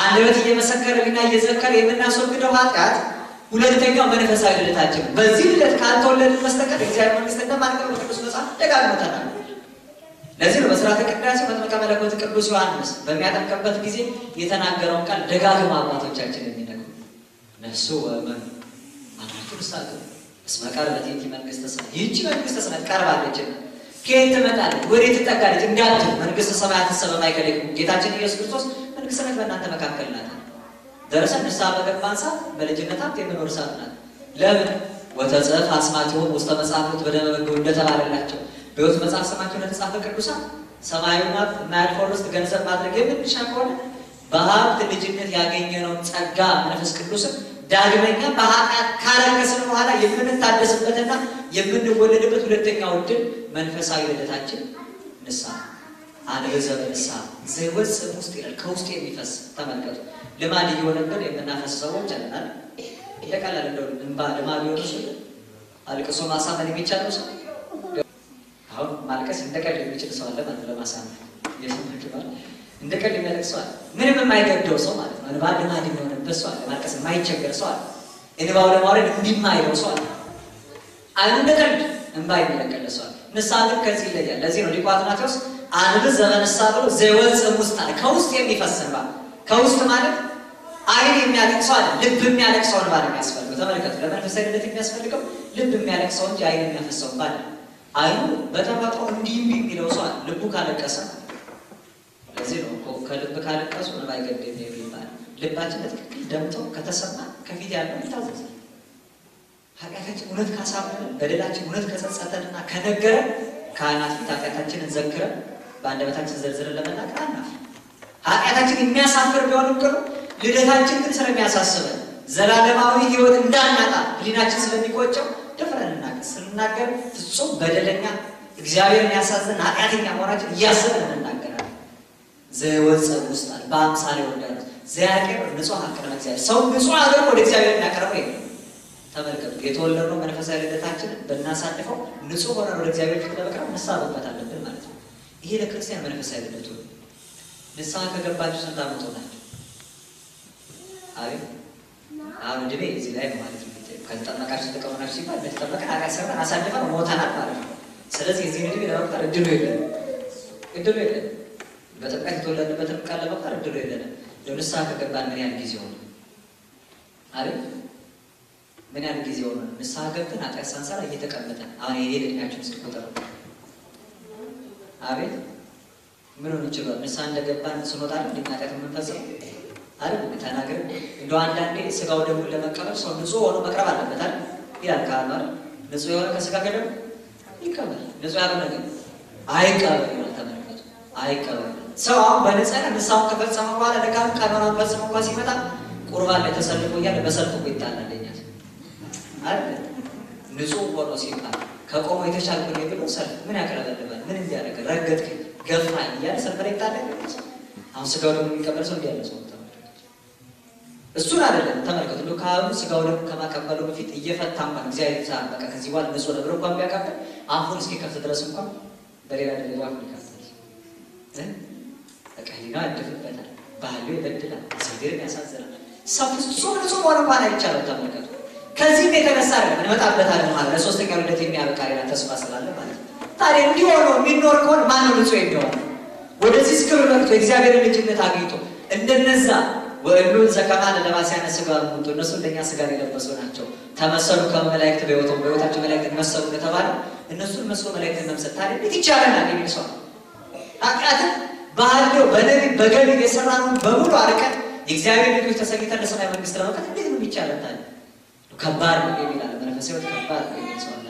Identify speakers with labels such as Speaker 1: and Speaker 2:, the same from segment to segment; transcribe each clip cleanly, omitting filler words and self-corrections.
Speaker 1: አንደበት እየመሰከረና እየዘከረ የምናስወግደው ኃጢአት ሁለተኛው መንፈሳዊ ልደታችን። በዚህ ልደት ካልተወለድን በስተቀር እግዚአብሔር መንግስት እንደማንገባ ቅዱስ መጽሐፍ ደጋግሞ ተናግሯል። ለዚህ ነው በሥርዓተ ቅዳሴ መጥምቀ መለኮት ቅዱስ ዮሐንስ በሚያጠምቅበት ጊዜ የተናገረውን ቃል ደጋግሞ አባቶቻችን የሚነግሩ ነፍሱ ወመን አማቱ ሳቅ እስመ ቀርበት ይእቲ መንግስተ ሰማያት። ይህች መንግስተ ሰማያት ቀርባለችና ከየት ትመጣለች ወዴት ትጠጋለች እንዳትል መንግስተ ሰማያት በማይከለክም ጌታችን ኢየሱስ ክርስቶስ መንግስተ ሰማያት በእናንተ መካከል ናት። ደረሰን ንስሐ በገባን ሰዓት በልጅነት ሀብት የምኖር ሰዓት ናት። ለምን ወተጽሕፍ አስማቲሆሙ ውስተ መጻሕፍት በደመ በጎ እንደተባለላቸው በሕይወት መጽሐፍ ስማቸው እንደተጻፈ ቅዱሳን ሰማያዊና የማያልፈውን ርስት ገንዘብ ማድረግ የምንሻ ከሆነ በሀብት ልጅነት ያገኘነውን ጸጋ መንፈስ ቅዱስን ዳግመኛ በኃጢአት ካረከስን በኋላ የምንታደስበትና የምንወለድበት ሁለተኛው ዕድል መንፈሳዊ ልደታችን ንስሐ አንበዘ በንስሐ ዘይወጽእ ውስጥ ይላል ከውስጥ የሚፈስ ተመልከቱ። ልማድ እየሆነብን የምናፈስ ሰዎች አለናል። ይለቃላል እንደው እንባ ልማድ የሆነ ሰው አልቅሶ ማሳመን የሚቻለው ሰው አሁን ማልቀስ እንደቀልድ የሚችል ሰው አለ ማለት ለማሳመን የሰማችኋል። እንደቀልድ የሚያለቅስ ሰው አለ። ምንም የማይገደው ሰው ማለት ነው። እንባ ልማድ የሆነበት ሰው አለ። ማልቀስ የማይቸገር ሰው አለ። እንባው ለማውረድ እንዲማይለው ሰው አለ። እንደቀልድ እንባ የሚለቀለ ሰው አለ። ንስሐ ግን ከዚህ ይለያል። ለዚህ ነው ሊቁ አትናቴዎስ አንብዝ ዘበንስሐ ብሎ ዘይወጽእ ውስጥ አለ። ከውስጥ የሚፈስ እንባ። ከውስጥ ማለት አይን የሚያለቅሰው አለ፣ ልብ የሚያለቅሰው እንባ ነው የሚያስፈልገው። ተመልከቱ፣ ለመንፈሳዊ ልደት የሚያስፈልገው ልብ የሚያለቅሰው እንጂ አይን የሚያፈሰው እንባ አይደለም። አይኑ በተፈጥሮ እንዲህ የሚለው ሰው አለ፣ ልቡ ካለቀሰ። ለዚህ ነው እኮ ከልብ ካለቀሱ እንባ አይገድም የሚባል። ልባችን በትክክል ደምቶ ከተሰማ ከፊት ያለው ይታዘዛል። ኃጢአታችን እውነት ካሳመነን፣ በደላችን እውነት ከጸጸተንና ከነገረን ካህናት ፊት ኃጢአታችንን ዘክረን በአንደበታችን ዘርዝረን ለመናገር አናፍርም። ኃጢአታችን የሚያሳፍር ቢሆንም ቅሉ ልደታችን ግን ስለሚያሳስበን ዘላለማዊ ሕይወት እንዳናጣ ሕሊናችን ስለሚቆጨው ደፍረን ስንናገር ፍጹም በደለኛ እግዚአብሔርን ያሳዘን ኃጢአተኛ መሆናችን እያሰብን እንናገራለን። ዘይወጽእ ውስጥ አለ በአምሳለ ወልደ ዘያቀርብ ንጹሕ ቅድመ እግዚአብሔር። ሰው ንጹሕ አድርጎ ወደ እግዚአብሔር የሚያቀርበው ይሄ። ተመልከቱ፣ የተወለድነው መንፈሳዊ ልደታችንን ብናሳልፈው ንጹሕ ሆነን ወደ እግዚአብሔር ፊት ለመቅረብ ንስሐ መግባት አለብን ማለት ነው። ይሄ ለክርስቲያን መንፈሳዊ ልደቱ ነው። ንስሐ ከገባችሁ ስንት ዓመት ሆናችሁ? አቤት አሁን ዕድሜ እዚህ ላይ ነው ማለት ነው። ከተጠመቃችሁ ተቀበላችሁ ሲባል እንደተጠመቀን ኃጢአት ሰርተን አሳልፈን ሞተናል ማለት ነው። ስለዚህ የዚህን ዕድሜ ለመቁጠር እድሉ የለንም። በጥምቀት የተወለድንበትን ቃል ለመቁጠር እድሉ የለንም። ንስሐ ከገባን ምን ያህል ጊዜ ሆነ? አቤት ምን ያህል ጊዜ ሆነ? ንስሐ ገብተን ኃጢአት ሳንሰራ እየተቀመጠን አሁን የሄድ ዕድሜያችን እስኪቆጠሩ አቤት ምን ሆነ ይችላል? ንስሐ እንደገባን ስንወጣ ኃጢአት የምንፈጽም አይደል? ተናገር እንደው አንዳንዴ ስጋው ደሙን ለመቀበል ሰው ንጹሕ ሆኖ መቅረብ አለበት አይደል? ይላል ካህኑ አይደል? ንጹሕ የሆነ ከስጋ ከደሙ ይቀበል፣ ንጹሕ ያልሆነ ግን አይቀበል ይላል። ተመልከቱ፣ አይቀበል። ሰው አሁን በንጽሕና ንስሐውን ከፈጸመ በኋላ ለካህኑ ቀኖናውን ፈጽሞ እንኳን ሲመጣ ቁርባን ላይ ተሰልፎ እያለ በሰልፍ እኮ ይጣላለኛል አይደል? ንጹሕ ሆኖ ሲባል ከቆሞ የተሻልኩ ነው ብሎ ሰልፍ ምን ያቀርበልባል? ምን እንዲያደርግ ረገጥክ ገፋኝ እያለ ሰልፍ ላይ ይጣላል። አሁን ስጋው ደግሞ የሚቀበል ሰው እንዲያለ ሰው እሱን አይደለም። ተመልከቱ፣ እንደው ካህኑ ስጋው ደግሞ ከማቀበሉ በፊት እየፈታ እንኳን እግዚአብሔር ይዛ በቃ ከዚህ በኋላ ንጹሕ ነው ብሎ እንኳን ቢያቀበል አፉን እስኪከፍት ድረስ እንኳን በሌላ ደረጃ አፉን ይከፍታል። በቃ ሊና ያደፍበታል፣ ባህሉ ይበድላል፣ እግዚአብሔርን ያሳዝናል። ሰው ፍጹም ንጹሕ ሆኖ እንኳን አይቻልም። ተመልከቱ፣ ከዚህም የተነሳ አይደለም እንመጣበታለን ማለት ለሶስተኛው ልደት የሚያበቃ ሌላ ተስፋ ስላለ ማለት ነው። ታዲያ እንዲህ ሆኖ የሚኖር ከሆነ ማነው ንጹሕ የሚሆነው? ወደዚህ ክብር መጥቶ የእግዚአብሔርን ልጅነት አግኝቶ እንደነዛ ወእሉን ዘከማነ ለማስያነ ሥጋ ሙቱ፣ እነሱ እንደኛ ሥጋን የለበሱ ናቸው። ተመሰሉ ከመላእክት በሕይወታቸው መላእክትን መሰሉ እንደተባለ እነሱን መስሎ መላእክትን መምሰል ታዲያ እንዴት ይቻለናል? የሚል ሰው ኃጢአትን ባህሌው በነቢብ በገቢር የሰራነውን በሙሉ አርቀን የእግዚአብሔር ልጆች ተሰኝተን ለሰማይ መንግስት ለመውጣት እንዴት ነው የሚቻለን? ታዲያ ከባድ ነው የሚል አለ። መንፈሳዊ ሕይወት ከባድ ነው የሚል ሰው አለ።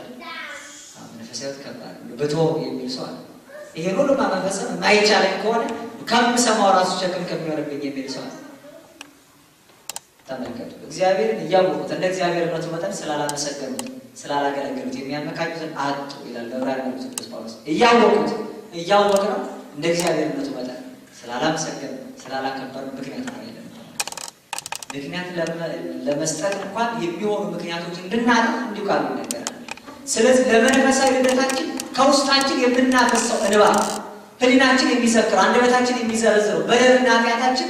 Speaker 1: መንፈሳዊ ሕይወት ከባድ ነው ብቶ የሚል ሰው አለ። ይሄን ሁሉ መፈጸም የማይቻለኝ ከሆነ ከምሰማው ራሱ ሸክም ከሚሆንብኝ የሚል ሰው አለ። ተመልከቱ፣ እግዚአብሔርን እያወቁት እንደ እግዚአብሔርነቱ መጠን ስላላመሰገኑት ስላላገለገሉት የሚያመካኙትን አጡ ይላል በዕብራውያን ቅዱስ ጳውሎስ። እያወቅነው እንደ እግዚአብሔርነቱ መጠን ስላላመሰገኑ ስላላከበሩ ምክንያት ነው የለም። ምክንያት ለመስጠት እንኳን የሚሆኑ ምክንያቶች እንድናጣ እንዲሁ ቃሉ ይነገራል። ስለዚህ ለመንፈሳዊ ልደታችን ከውስጣችን የምናፈሰው እንባ፣ ሕሊናችን የሚሰክር አንደበታችን የሚዘረዝረው በደልና ኃጢአታችን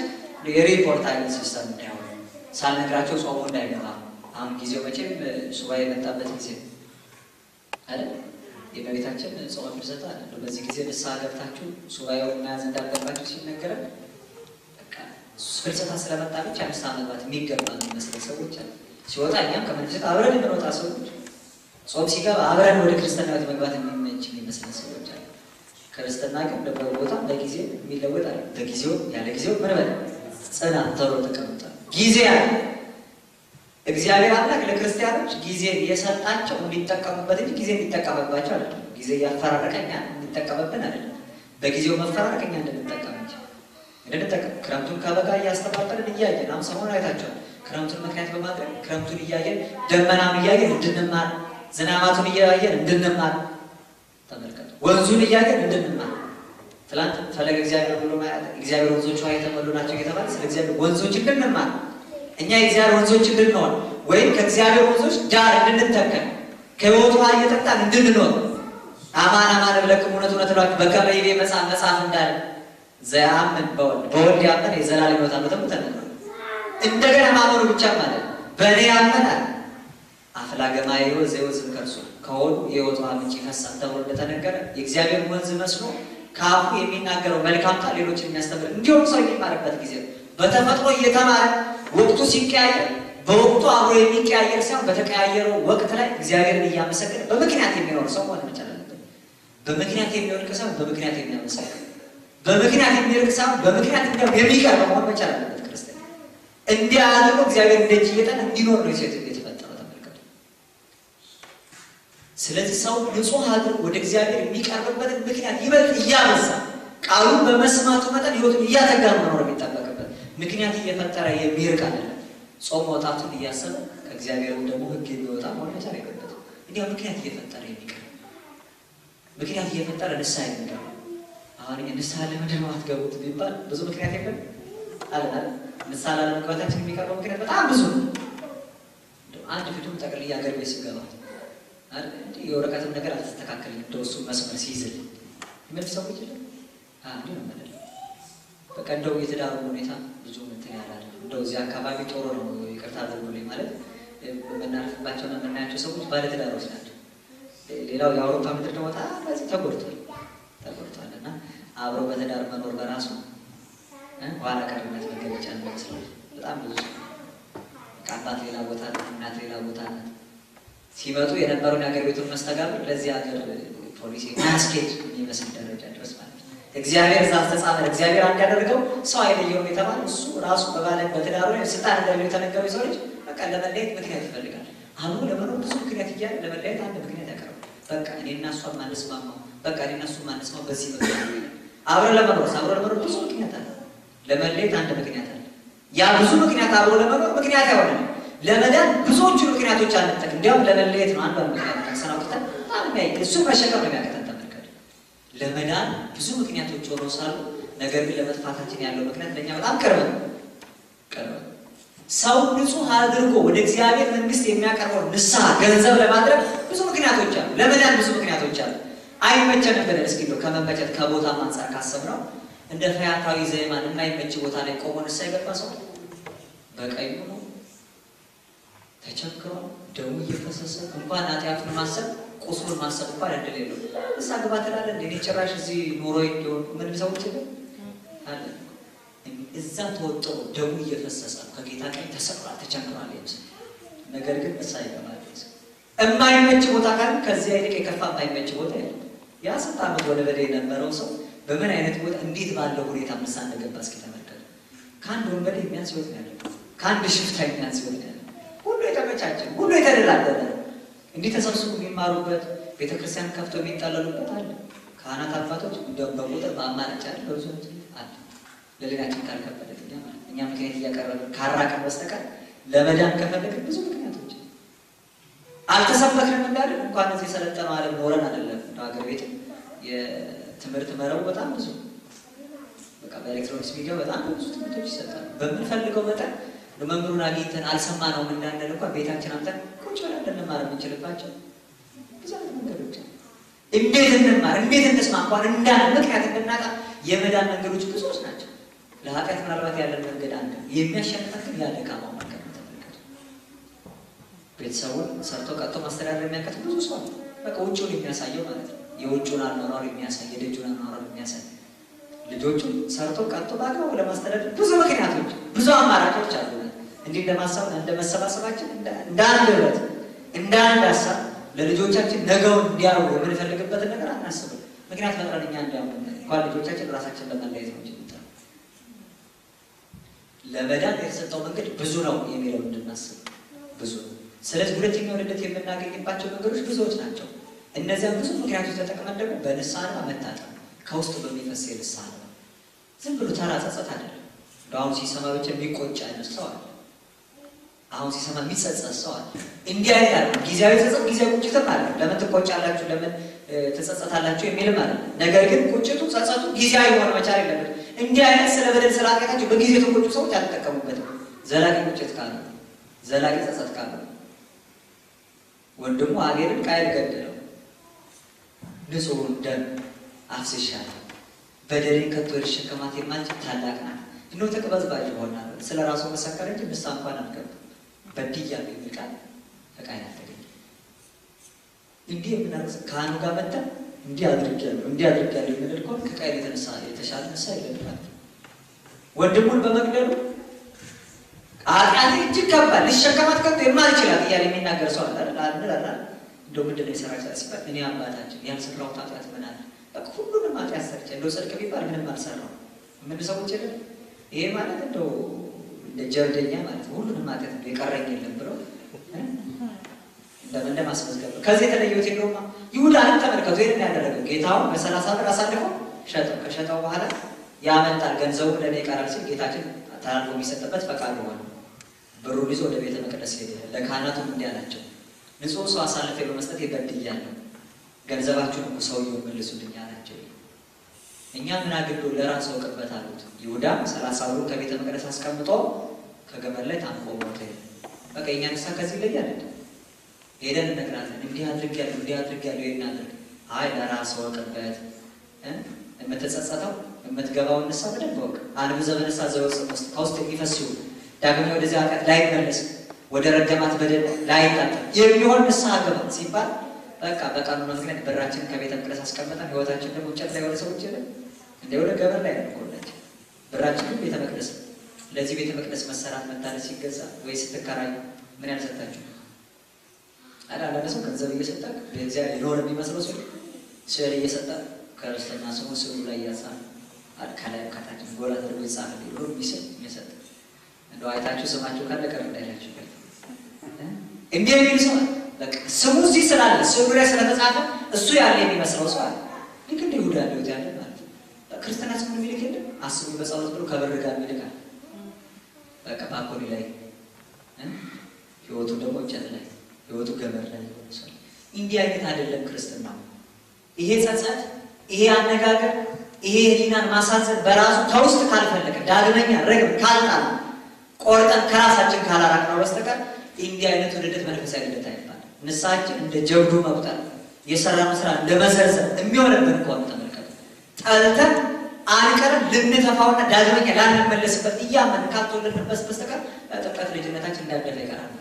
Speaker 1: የሪፖርት አይነት ሲስተም ነው ሳልነግራቸው ጾሙ እንዳይገባ። አሁን ጊዜው መቼም ሱባኤ የመጣበት ጊዜ አይደል? የእመቤታችን ጾመ ፍልሰታ አይደል? በዚህ ጊዜ ንስሐ ገብታችሁ ሱባኤውን መያዝ እንዳለባችሁ ሲነገረን በቃ ፍልሰታ ስለመጣ ብቻ ንስሐ መግባት የሚገባ የሚመስል ሰዎች አሉ። ሲወጣ እኛም ከመንፈስ አብረን የምንወጣ ሰዎች፣ ጾም ሲገባ አብረን ወደ ክርስትና መግባት የሚመች የሚመስል ሰዎች አሉ። ክርስትና ግን በቦታ በጊዜ የሚለወጥ አለ። በጊዜው ያለ ጊዜው ምን በል ጽና ተብሎ ተቀምጧል። ጊዜ አለ። እግዚአብሔር አምላክ ለክርስቲያኖች ጊዜ የሰጣቸው እንዲጠቀሙበት እንጂ ጊዜ እንዲጠቀምባቸው አይደለም። ጊዜ እያፈራረቀኛ እንዲጠቀምብን አይደለም። በጊዜው መፈራረቀኛ እንድንጠቀም ክረምቱን ከበጋ እያስተባበርን እያየን አሁን ሰሞኑን አይታቸዋል። ክረምቱን ምክንያት በማድረግ ክረምቱን እያየን ደመናም እያየን እንድንማር፣ ዝናማቱን እያየን እንድንማር ተመልከቱ። ወንዙን እያየን እንድንማር። ትላንት ፈለገ እግዚአብሔር ብሎ እግዚአብሔር ወንዞች ውሃ የተሞሉ ናቸው እየተባለ ስለ እግዚአብሔር ወንዞች እንድንማር እኛ የእግዚአብሔር ወንዞች እንድንሆን ወይም ከእግዚአብሔር ወንዞች ዳር እንድንተከል ከሕይወት ውሃ እየጠጣን እንድንኖር አማን አማን እብለክሙ እውነት እውነት እላችኋለሁ በከመ ይቤ መጽሐፍ እንዳለ ዘያምን በወልድ ያመነ የዘላለም ሕይወት አለው ተብሎ ተነግሯል። እንደገና ማመኑ ብቻ ማለት በእኔ ያመነ አፍላገ ማየ ሕይወት ዘወፅእ ከእርሱ ከሆዱ የሕይወት ውሃ ምንጭ ይፈሳል ተብሎ እንደተነገረ የእግዚአብሔር ወንዝ መስሎ ከአፉ የሚናገረው መልካም ቃል ሌሎችን የሚያስተምር እንዲሁም ሰው የሚማርበት ጊዜ በተፈጥሮ እየተማረ ወቅቱ ሲቀያየር በወቅቱ አብሮ የሚቀያየር ሳይሆን በተቀያየረው ወቅት ላይ እግዚአብሔርን እያመሰገነ በምክንያት የሚኖር ሰው መሆን መቻል አለበት። በምክንያት የሚወድቅ ሳይሆን በምክንያት የሚያመሰግን፣ በምክንያት የሚርቅ ሳይሆን በምክንያት የሚቀርብ መሆን መቻል አለበት። ክርስቲያን እንዲህ አድርጎ እግዚአብሔር እንደጅ እየጠን እንዲኖር ነው የሴት የተፈጠረው። ተመልከቱ። ስለዚህ ሰው ንጹሕ አድርጎ ወደ እግዚአብሔር የሚቀርብበትን ምክንያት ይበልጥ እያበዛ ቃሉን በመስማቱ መጠን ሕይወቱን እያተጋ መኖር የሚጠበቅበት ምክንያት እየፈጠረ የሚርቅ አይደለም። ጾም መውጣቱን እያሰበ ከእግዚአብሔርም ደግሞ ሕግ የሚወጣ መሆን መቻል አይገበት። እንዲያው ምክንያት እየፈጠረ የሚቀር ምክንያት እየፈጠረ ንስሐ የሚገባ አሁን ንስሐ ለምንድን ነው አትገቡት ቢባል ብዙ ምክንያት የለም አለናል። ንስሐ ላለመግባታችን የሚቀርበው ምክንያት በጣም ብዙ ነው። አንድ ፊቱን ጠቅልዬ አገር ቤት ስገባ የወረቀትም ነገር አልተስተካከልም እንደው እሱ መስመር ሲይዝል ምን ሰዎች ይላል አንዱ ነው ማለት ነው። በቃ እንደው የትዳሩ ሁኔታ ብዙ እንትን ያላል እንደው እዚህ አካባቢ ጦሩ ነው ይቅርታ አድርጉልኝ ማለት የምናልፍባቸውና የምናያቸው ሰዎች ባለትዳሮች ናቸው። ሌላው የአውሮፓ ምድር ደግሞ በጣም በዚህ ተጎድቷል እና አብሮ በትዳር መኖር በራሱ ኋላ ቀርነት መገለጫ ነው ይመስላል። በጣም ብዙ አባት ሌላ ቦታ እናት ሌላ ቦታ ሲመጡ የነበረውን የሀገር ቤቱን መስተጋብር ለዚህ ሀገር ፖሊሲ ማስኬድ የሚመስል ደረጃ ድረስ ማለት ነው። እግዚአብሔር እዛ ተጻፈረ እግዚአብሔር አንድ ያደረገው ሰው አይለየውም የተባለ እሱ ራሱ በባለ በትዳሩ ላይ ስልጣን እንደሌለው የተነገረው ሰው ልጅ በቃ ለመለየት ምክንያት ይፈልጋል። አሁን ለመኖር ብዙ ምክንያት እያለ ለመለየት አንድ ምክንያት ያቀርባል። በቃ እኔና እሷ ማንስማማው በቃ እኔና እሱ ማንስማማው በዚህ ምክንያት አብሮ ለመኖር ብዙ ምክንያት አለ። ለመለየት አንድ ምክንያት አለ። ያ ብዙ ምክንያት አብሮ ለመኖር ምክንያት አይሆንም። ለመዳን ብዙዎቹ ምክንያቶች አንጠቅ እንዲያውም ለመለየት ነው አንዷን ምክንያት ተሰናውተን እሱ መሸከም ነው የሚያቀተን። ተመልከቱ። ለመዳን ብዙ ምክንያቶች ሆነው ሳሉ ነገር ግን ለመጥፋታችን ያለው ምክንያት ለእኛ በጣም ቅርብ ነው። ሰው ንጹሕ አድርጎ ወደ እግዚአብሔር መንግስት የሚያቀርበው ንስሐ ገንዘብ ለማድረግ ብዙ ምክንያቶች አሉ። ለመዳን ብዙ ምክንያቶች አሉ። አይመቸንም ብለን እስኪ ነው ከመመቸት ከቦታ አንጻር ካሰብነው እንደ ፈያታዊ ዘይማን የማይመች ቦታ ላይ ቆሞ ንስሐ የገባ ሰው በቀዩ ነው ተቸግሮ ደሙ እየፈሰሰ እንኳን ኃጢአቱን ማሰብ ቁስሉን ማሰብ እንኳን እድል የለውም። ንስሐ ግባ ትላለህ እንደ እኔ ጭራሽ እዚህ ኑሮ እንዲሆን ምንም ሰዎች የለም አለ እዛ ተወጥሮ ደሙ እየፈሰሰ ከጌታ ቀኝ ተሰቅሏል ተቸግሯል ይመስል ነገር ግን ንስሐ ይገባል። የማይመች ቦታ ካለ ከዚያ ይልቅ የከፋ የማይመች ቦታ የለም። ያ ስንት ዓመት ወደ በላይ የነበረው ሰው በምን አይነት ቦታ እንዴት ባለው ሁኔታ ንስሐ እንደገባ እስኪ ተመልከቱ። ከአንድ ወንበዴ የሚያንስ ሕይወት ነው ያለው። ከአንድ ሽፍታ የሚያንስ ሕይወት ነው ያለው። ሁሉ የተመቻቸ ሁሉ የተደላደለ እንዲህ ተሰብስቡ የሚማሩበት ቤተክርስቲያን ከፍተው የሚጠለሉበት አለ። ካህናት አባቶች በቁጥር በአማራጭ አለ በብዙ አለ። ለሌላችን ካልከበደ እኛ ምክንያት እያቀረብን ካራቅን በስተቀር ለመዳን ከፈለግን ብዙ ምክንያቶች አልተሰበክንም እንዳለን እንኳን እዚህ የሰለጠነው ዓለም ኖረን አይደለም። ሀገር ቤት የትምህርት መረቡ በጣም ብዙ በቃ በኤሌክትሮኒክስ ሚዲያ በጣም ብዙ ትምህርቶች ይሰጣሉ። በምንፈልገው መጠን መምህሩን አግኝተን አልሰማነውም እንዳንል እንኳን ቤታችን አምጥተን ቁጭ ብለን ልንማር የምንችልባቸው ብዙ መንገዶች አሉ። እንዴት እንማር እንዴት እንስማ እንኳን እንዳን ምክንያት እንድናጣ የመዳን መንገዶች ብዙዎች ናቸው። ለኃጢአት ምናልባት ያለን መንገድ አንድ የሚያሸንፈን ግን ያለ ካማው መንገድ ነው። ተመልከቱ። ቤተሰቡን ሰርቶ ቀጥቶ ማስተዳደር የሚያቀት ብዙ ሰው ነው። በቃ ውጭውን የሚያሳየው ማለት ነው። የውጭውን አኗኗር የሚያሳይ የደጁን አኗኗር የሚያሳይ ልጆቹን ሰርቶ ቀጥቶ በአግባቡ ለማስተዳደር ብዙ ምክንያቶች ብዙ አማራጮች አሉ። እንዲህ ለማሳብ እንደመሰባሰባችን እንደ አንድ ህብረት እንደ አንድ ሀሳብ ለልጆቻችን ነገውን እንዲያዩ የምንፈልግበትን ነገር አናስብም። ምክንያት ፈጥረን እኛ እንዲያውም እንኳን ልጆቻችን ራሳችን ለመለየት ነው እንጂ ለመዳን የተሰጠው መንገድ ብዙ ነው የሚለው እንድናስብ ብዙ ነው። ስለዚህ ሁለተኛው ልደት የምናገኝባቸው ነገሮች ብዙዎች ናቸው። እነዚያም ብዙ ምክንያቶች ተጠቅመን ደግሞ በንስሐና መታጠብ ከውስጥ በሚፈስ የንስሐ ነው። ዝም ብሎ ተራ ጸጸት አይደለም። አሁን ሲሰማ ብቻ የሚቆጭ አይነት ሰው አለ። አሁን ሲሰማ የሚጸጸት ሰው አለ። እንዲህ አይነት ጊዜያዊ ጸጸት ጊዜያዊ ቁጭትም አለ። ለምን ትቆጫላችሁ፣ ለምን ትጸጸታላችሁ የሚልም አለ። ነገር ግን ቁጭቱ ጸጸቱ ጊዜያዊ መሆን መቻል የለበት። እንዲህ አይነት ስለ በደል ስላቃታቸው በጊዜ የተቆጩ ሰዎች አልተጠቀሙበትም። ዘላቂ ቁጭት ካለ ዘላቂ ጸጸት ካለ ወንድሙ አቤልን ቃየል ገደለው፣ ንጹሑን ደም አፍስሻለሁ፣ በደሌን ከቶ ልሸከማት የማልችል ታላቅ ናት፣ እንደው ተቅበዝባዥ ይሆናል። ስለ ራሱ መሰከረ እንጂ ንስሐ እንኳን አልገባም። በድያለሁ የሚል ቃል ከቃየል አልተገኘም። እንዲህ የምናደርግ ካህኑ ጋር መጥተን እንዲህ አድርጊያለሁ የምንል ከሆነ ከቃየል የተሻለ ንስሐ የለም። ወንድሙን በመግደሉ ኃጢአት እጅግ ከባድ ልሸከማት ከቶ የማልችላት እያለ የሚናገር ሰው አለ። እንደው ምንድን ነው የሰራችው ሲባል እኔ አባታችን ያልሰራሁት ኃጢአት ምን አለ? በቃ ሁሉንም ኃጢአት ሰርቼ እንደው ጽድቅ ቢባል ምንም አልሰራሁም የምን ሰዎች የለም። ይሄ ማለት እንደው እንደ ጀብደኛ ማለት ሁሉንም ኃጢአት እንደው የቀረኝ የለም ብሎ እንደ ማስመዝገብ ነው። ከዚህ የተለየው ቴዎማ ይሁዳን ተመልከቱ። ይሄን ያደረገው ጌታውን በ30 ብር አሳልፎ ሸጠው። ከሸጠው በኋላ ያመጣል ገንዘቡ ለኔ ይቀራል ሲል ጌታችን ተላልፎ የሚሰጥበት ፈቃዱ ሆነ። ብሩን ይዞ ወደ ቤተ መቅደስ ሄደ። ለካህናቱም እንዲህ አላቸው፣ ንጹሕ ሰው አሳልፌ በመስጠት በድያለሁ፣ ገንዘባችሁን እኮ ሰውዬው መልሱልኝ አላቸው። እኛ ምን አግዶ ለራስ ወቅበት አሉት። ይሁዳም 30 ብሩን ከቤተ መቅደስ አስቀምጦ ከገመድ ላይ ታንቆ ሞተ። በቃ የእኛ ንስሐ ከዚህ ይለያል። ሄደን እነግራለን፣ እንዲህ አድርጊያለሁ ይሄን አድርግ። አይ ለራስ ወቅበት፣ የምትጸጸተው የምትገባውን ንስሐ በደንብ ወቅ። አንዱ ዘመነሳ ዘወፅም ውስጥ ከውስጥ የሚፈስ ይሁን ዳግም ወደዚያ ኃጢአት ላይመለስ ወደ ረገማት በደል ላይታጠብ የሚሆን ንስሐ ገባ ሲባል በቃ በቃሉና ምክንያት በራችንን ከቤተ መቅደስ አስቀምጠን ህይወታችን ደግሞ እንጨት ላይ ወደ ሰዎች የለም እንደ ወደ ገበር ላይ ያልቆላቸው በራችንን ቤተ መቅደስ። ለዚህ ቤተ መቅደስ መሰራት መታደስ ሲገዛ ወይ ስትከራዩ ምን ያልሰጣችሁ አዳላለ ሰው ገንዘብ እየሰጠ በእግዚአብሔር ሊኖር የሚመስለው ሰው ስዕል እየሰጠ ክርስትና ስሙ ስዕሉ ላይ ያሳል ከላይ ከታች ጎላ ተደርጎ ይጻፍ ሊኖር የሚሰጥ እንደው አይታችሁ ስማችሁ ካለ ቀር እንዳይላችሁ እንዴ የሚል ሰው በቃ ስሙ እዚህ ስላለ ስዕሉ ላይ ስለተጻፈ እሱ ያለ የሚመስለው ሰው አለ። ልክ እንደ ይሁዳ ያለው ያለ ማለት ነው። ክርስትና ስሙ የሚልክ የለም አስቡ በጸሎት ብሎ ከበር ጋር የሚልካል። በቃ ባኮኒ ላይ ህይወቱ ደግሞ እንጨት ላይ ህይወቱ ገመድ ላይ ሰው እንዲህ አይነት አይደለም ክርስትና። ይሄ ጸጸት፣ ይሄ አነጋገር፣ ይሄ ህሊናን ማሳዘን በራሱ ከውስጥ ካልፈለገ ዳግመኛ ረግም ካልጣል ቆርጠን ከራሳችን ካላራቅነው በስተቀር እንዲህ አይነቱ ልደት መንፈሳዊ ልደት አይባልም። ንስሐችን እንደ ጀብዱ መቁጠር የሰራነው ስራ ለመዘርዘር የሚሆንብን ከሆነ ተመልከቱ። ጠልተን አንቀርም ልንተፋውና ዳግመኛ ላንመለስበት እያመንን ካልተወለድንበት በስተቀር ጥምቀት ልጅነታችን እንዳደለ ይቀራል።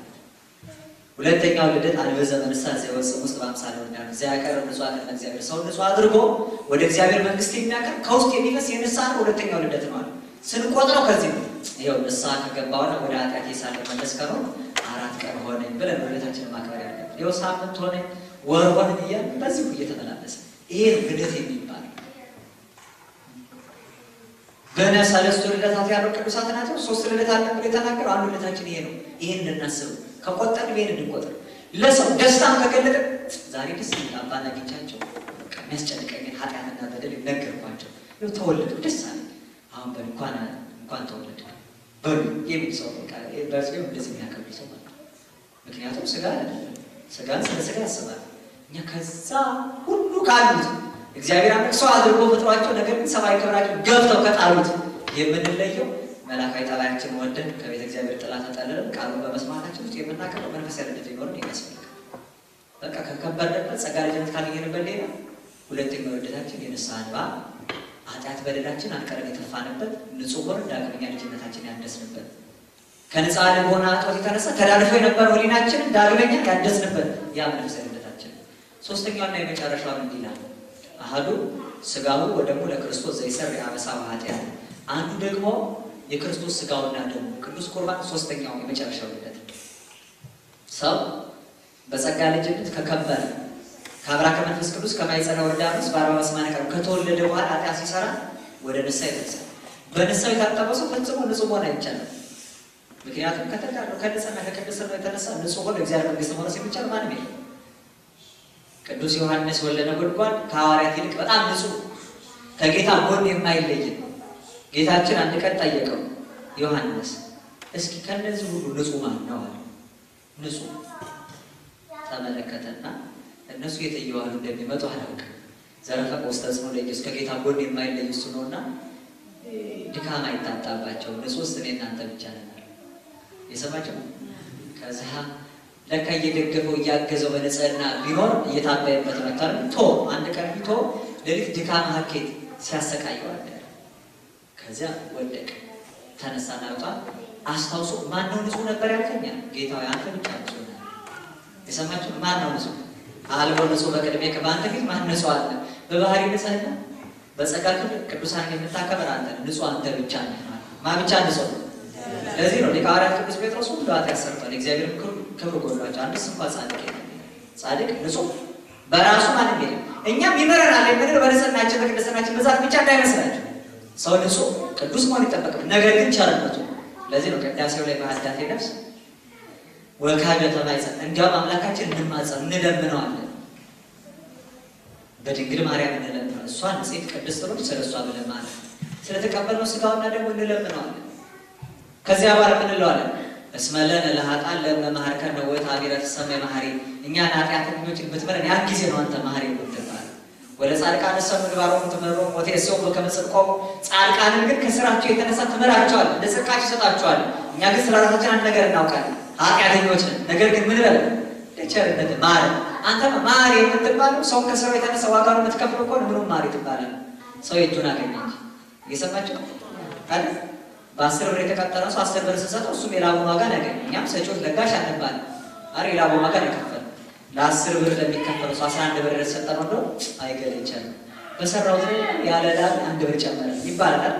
Speaker 1: ሁለተኛው ልደት አንበዘ መንሳ ዘወፅም ውስጥ በአምሳለ ወልድ ዘያቀርብ ንጹሐ ለእግዚአብሔር ሰው ንጹሕ አድርጎ ወደ እግዚአብሔር መንግስት የሚያቀርብ ከውስጥ የሚፈስ የንስሐ ነው። ሁለተኛው ልደት ነው አለ። ስንቆጥረው ከዚህ ነው። ይኸው ንስሐ ከገባውና ወደ ኃጢአት ሳልመለስ ቀረው 4 ቀን ሆነኝ ብለን ልደታችንን ማክበር ያለብን። ይኸው ሳምንት ሆነኝ ወር ሆነኝ እያልን በዚሁ እየተመላለሰ ይሄ ልደት የሚባል ገና ሰለስቱ ልደታት ያለው ቅዱሳት ናቸው። 3 ልደት አለ ብሎ የተናገረው አንዱ ልደታችን ይሄ ነው። ይሄን እንድናስብ ከቆጠር ይሄን እንድንቆጥር ለሰው ደስታን ከገለጠ ዛሬ ደስ ይላል። አባና ጌቻቸው የሚያስጨንቀኝ ኃጢአትና በደል ነገርኳቸው። ይኸው ተወለዱ ደስ አለ። አሁን እንኳን ተወለደ በሉ የሚል ሰው በቃ በዚህ እንደዚህ የሚያከብር ሰው ማለት ነው። ምክንያቱም ስጋ አይደለም፣ ስጋን ስለ ስጋ ያስባል። እኛ ከዛ ሁሉ ካሉት እግዚአብሔር አምላክ ሰው አድርጎ ፈጥሯቸው ነገር ግን ሰብአዊ ክብራቸው ገብተው ከጣሉት የምንለየው መላካዊ ጠባያችን ወደን ከቤተ እግዚአብሔር ጥላ ተጠልለን ቃሉን በመስማታችን ውስጥ የምናከብረው መንፈሳዊ ልደት ሊኖረን ያስፈልጋል። በቃ ከከበርንበት ጸጋ ልጅነት ካገኘንበት ሌላ ሁለተኛው ልደታችን የንስሐ እንባ ኃጢአት በደላችን አንቀረን የተፋንበት ንጹህ ሆነን ዳግመኛ ልጅነታችን ያደስንበት ከንጹህ ልቦና ጦር የተነሳ ተዳርፎ የነበረው ሕሊናችን ዳግመኛ ያደስንበት ያ መንፈሳዊ ልደታችን። ሶስተኛውና የመጨረሻው እንዲህ ይላል አሐዱ ሥጋሁ ወደሙ ለክርስቶስ ዘይሠርይ አበሳ ወኃጢአት። አንዱ ደግሞ የክርስቶስ ሥጋውና ደሙ ቅዱስ ቁርባን ሶስተኛው የመጨረሻው ልደት። ሰው በጸጋ ልጅነት ከከበረ ከአብራከ መንፈስ ቅዱስ ከማኅፀነ ዮርዳኖስ በ40 ቀን ከተወለደ በኋላ ኃጢአት ሲሰራ ወደ ንስሐ ይደርሳል። በንስሐ የታጠበ ሰው ፈጽሞ ንጹህ መሆን አይቻልም። ምክንያቱም ከንጽሕና ከቅድስና የተነሳ ንጹህ ሆኖ እግዚአብሔር መንግሥት መውረስ የሚቻል ማንም የለም። ቅዱስ ዮሐንስ ወልደ ነጎድጓድ ከሐዋርያት ይልቅ በጣም ንጹህ ከጌታ ጎን የማይለይ ጌታችን አንድ ቀን ጠየቀው፣ ዮሐንስ እስኪ ከነዚህ ሁሉ ንጹህ ማን ነው አለ። ንጹህ ተመለከተና እነሱ የተየዋሉ እንደሚመጡ አላውቅም። ዘረፈቀ ውስጥ ተጽዕኖ ለኢየሱስ ከጌታ ጎን የማይለይ እሱ ነውና ድካም አይታጣባቸው ንጹህ እኔ እናንተ ብቻ ነን የሰማቸው። ከዛ ለካ እየደገፈው እያገዘው በንጽህና ቢኖር እየታበየበት መጣር ቶ አንድ ቀን ቢቶ ለሊት ድካም ሀኬት ሲያሰቃየው አለ። ከዚያ ወደቀ ተነሳና ወጣ። አስታውሶ ማን ነው ንጹህ ነበር ያልከኛ? ጌታው አንተ ብቻ ንጹህ ነህ። የሰማችሁ ማን ነው ንጹህ? አልቦ ንጹህ በቅድሜ በአንተ ፊት ማን ንጹህ አለ? በባህሪ ንጽህና በጸጋ ቅዱሳን የምታከብር አንተ ንጹህ አንተ ብቻ ነህ። ማን ብቻ ንጹህ? ለዚህ ነው ሊቀ ሐዋርያት ቅዱስ ጴጥሮስ ሁሉ ኃጢአት ሰርቷል እግዚአብሔር ክብር ጎድሏቸው አንድስ እንኳን ጻድቅ የለም። ጻድቅ ንጹህ በራሱ ማንም የለም። እኛም ይመረናል የምንለው በንጽህናችን በቅድስናችን ብዛት ብቻ እንዳይመስላችሁ። ሰው ንጹህ ቅዱስ መሆን ይጠበቅብን፣ ነገር ግን ቸርነቱ። ለዚህ ነው ቅዳሴው ላይ በሀዳቴ ነፍስ ወካይ በተማይጸን እንዲያውም አምላካችን እንማጸን እንለምነዋለን። በድንግል ማርያም እንለምነዋለን። እሷ ንጽሕት ቅድስት ነው ስለሷ ብለን ማለት ስለተቀበልነው ሥጋውና ደግሞ እንለምነዋለን። ከዚያ በኋላ እንለዋለን እስመ ለነ ለኃጥአን ለመመሃርከነ ወታቢረ ትሰመይ መሐሪ። እኛን ኃጢአተኞችን ብትምረን ያን ጊዜ ነው አንተ መሐሪ የምትባል። ወደ ጻድቃን ሰው ምግባሮሙ ትምሮሙ ወትዔሥዮሙ በከመ ጽድቆሙ። ጻድቃንን ግን ከሥራቸው የተነሳ ትምራቸዋል፣ እንደ ጽድቃቸው ይሰጣቸዋል። እኛ ግን ስለ ራሳችን አንድ ነገር እናውቃለን፣ ኃጢአተኞች ነን። ነገር ግን ምን በለን ለቸርነት ማር። አንተ ማር የምትባለው ሰው ከሥራው የተነሳ ዋጋውን የምትከፍለው ከሆነ ምኑም ማር ትባላል። ሰው የእጁን አገኘ እንጂ እየሰማችሁ አይደል? በ10 ብር የተቀጠረ ሰው 10 ብር ሲሰጠው እሱም የላቡን ዋጋ ያገኝ። እኛም ሰጪዎች ለጋሽ አንባል አረ የላቡን ዋጋ ያከፈል ለ10 ብር ለሚከፈለው ሰው 11 ብር የተሰጠው ነው አይገለኝም። በሰራው ላይ ያለ ላብ 1 ብር ጨመረ ይባላል።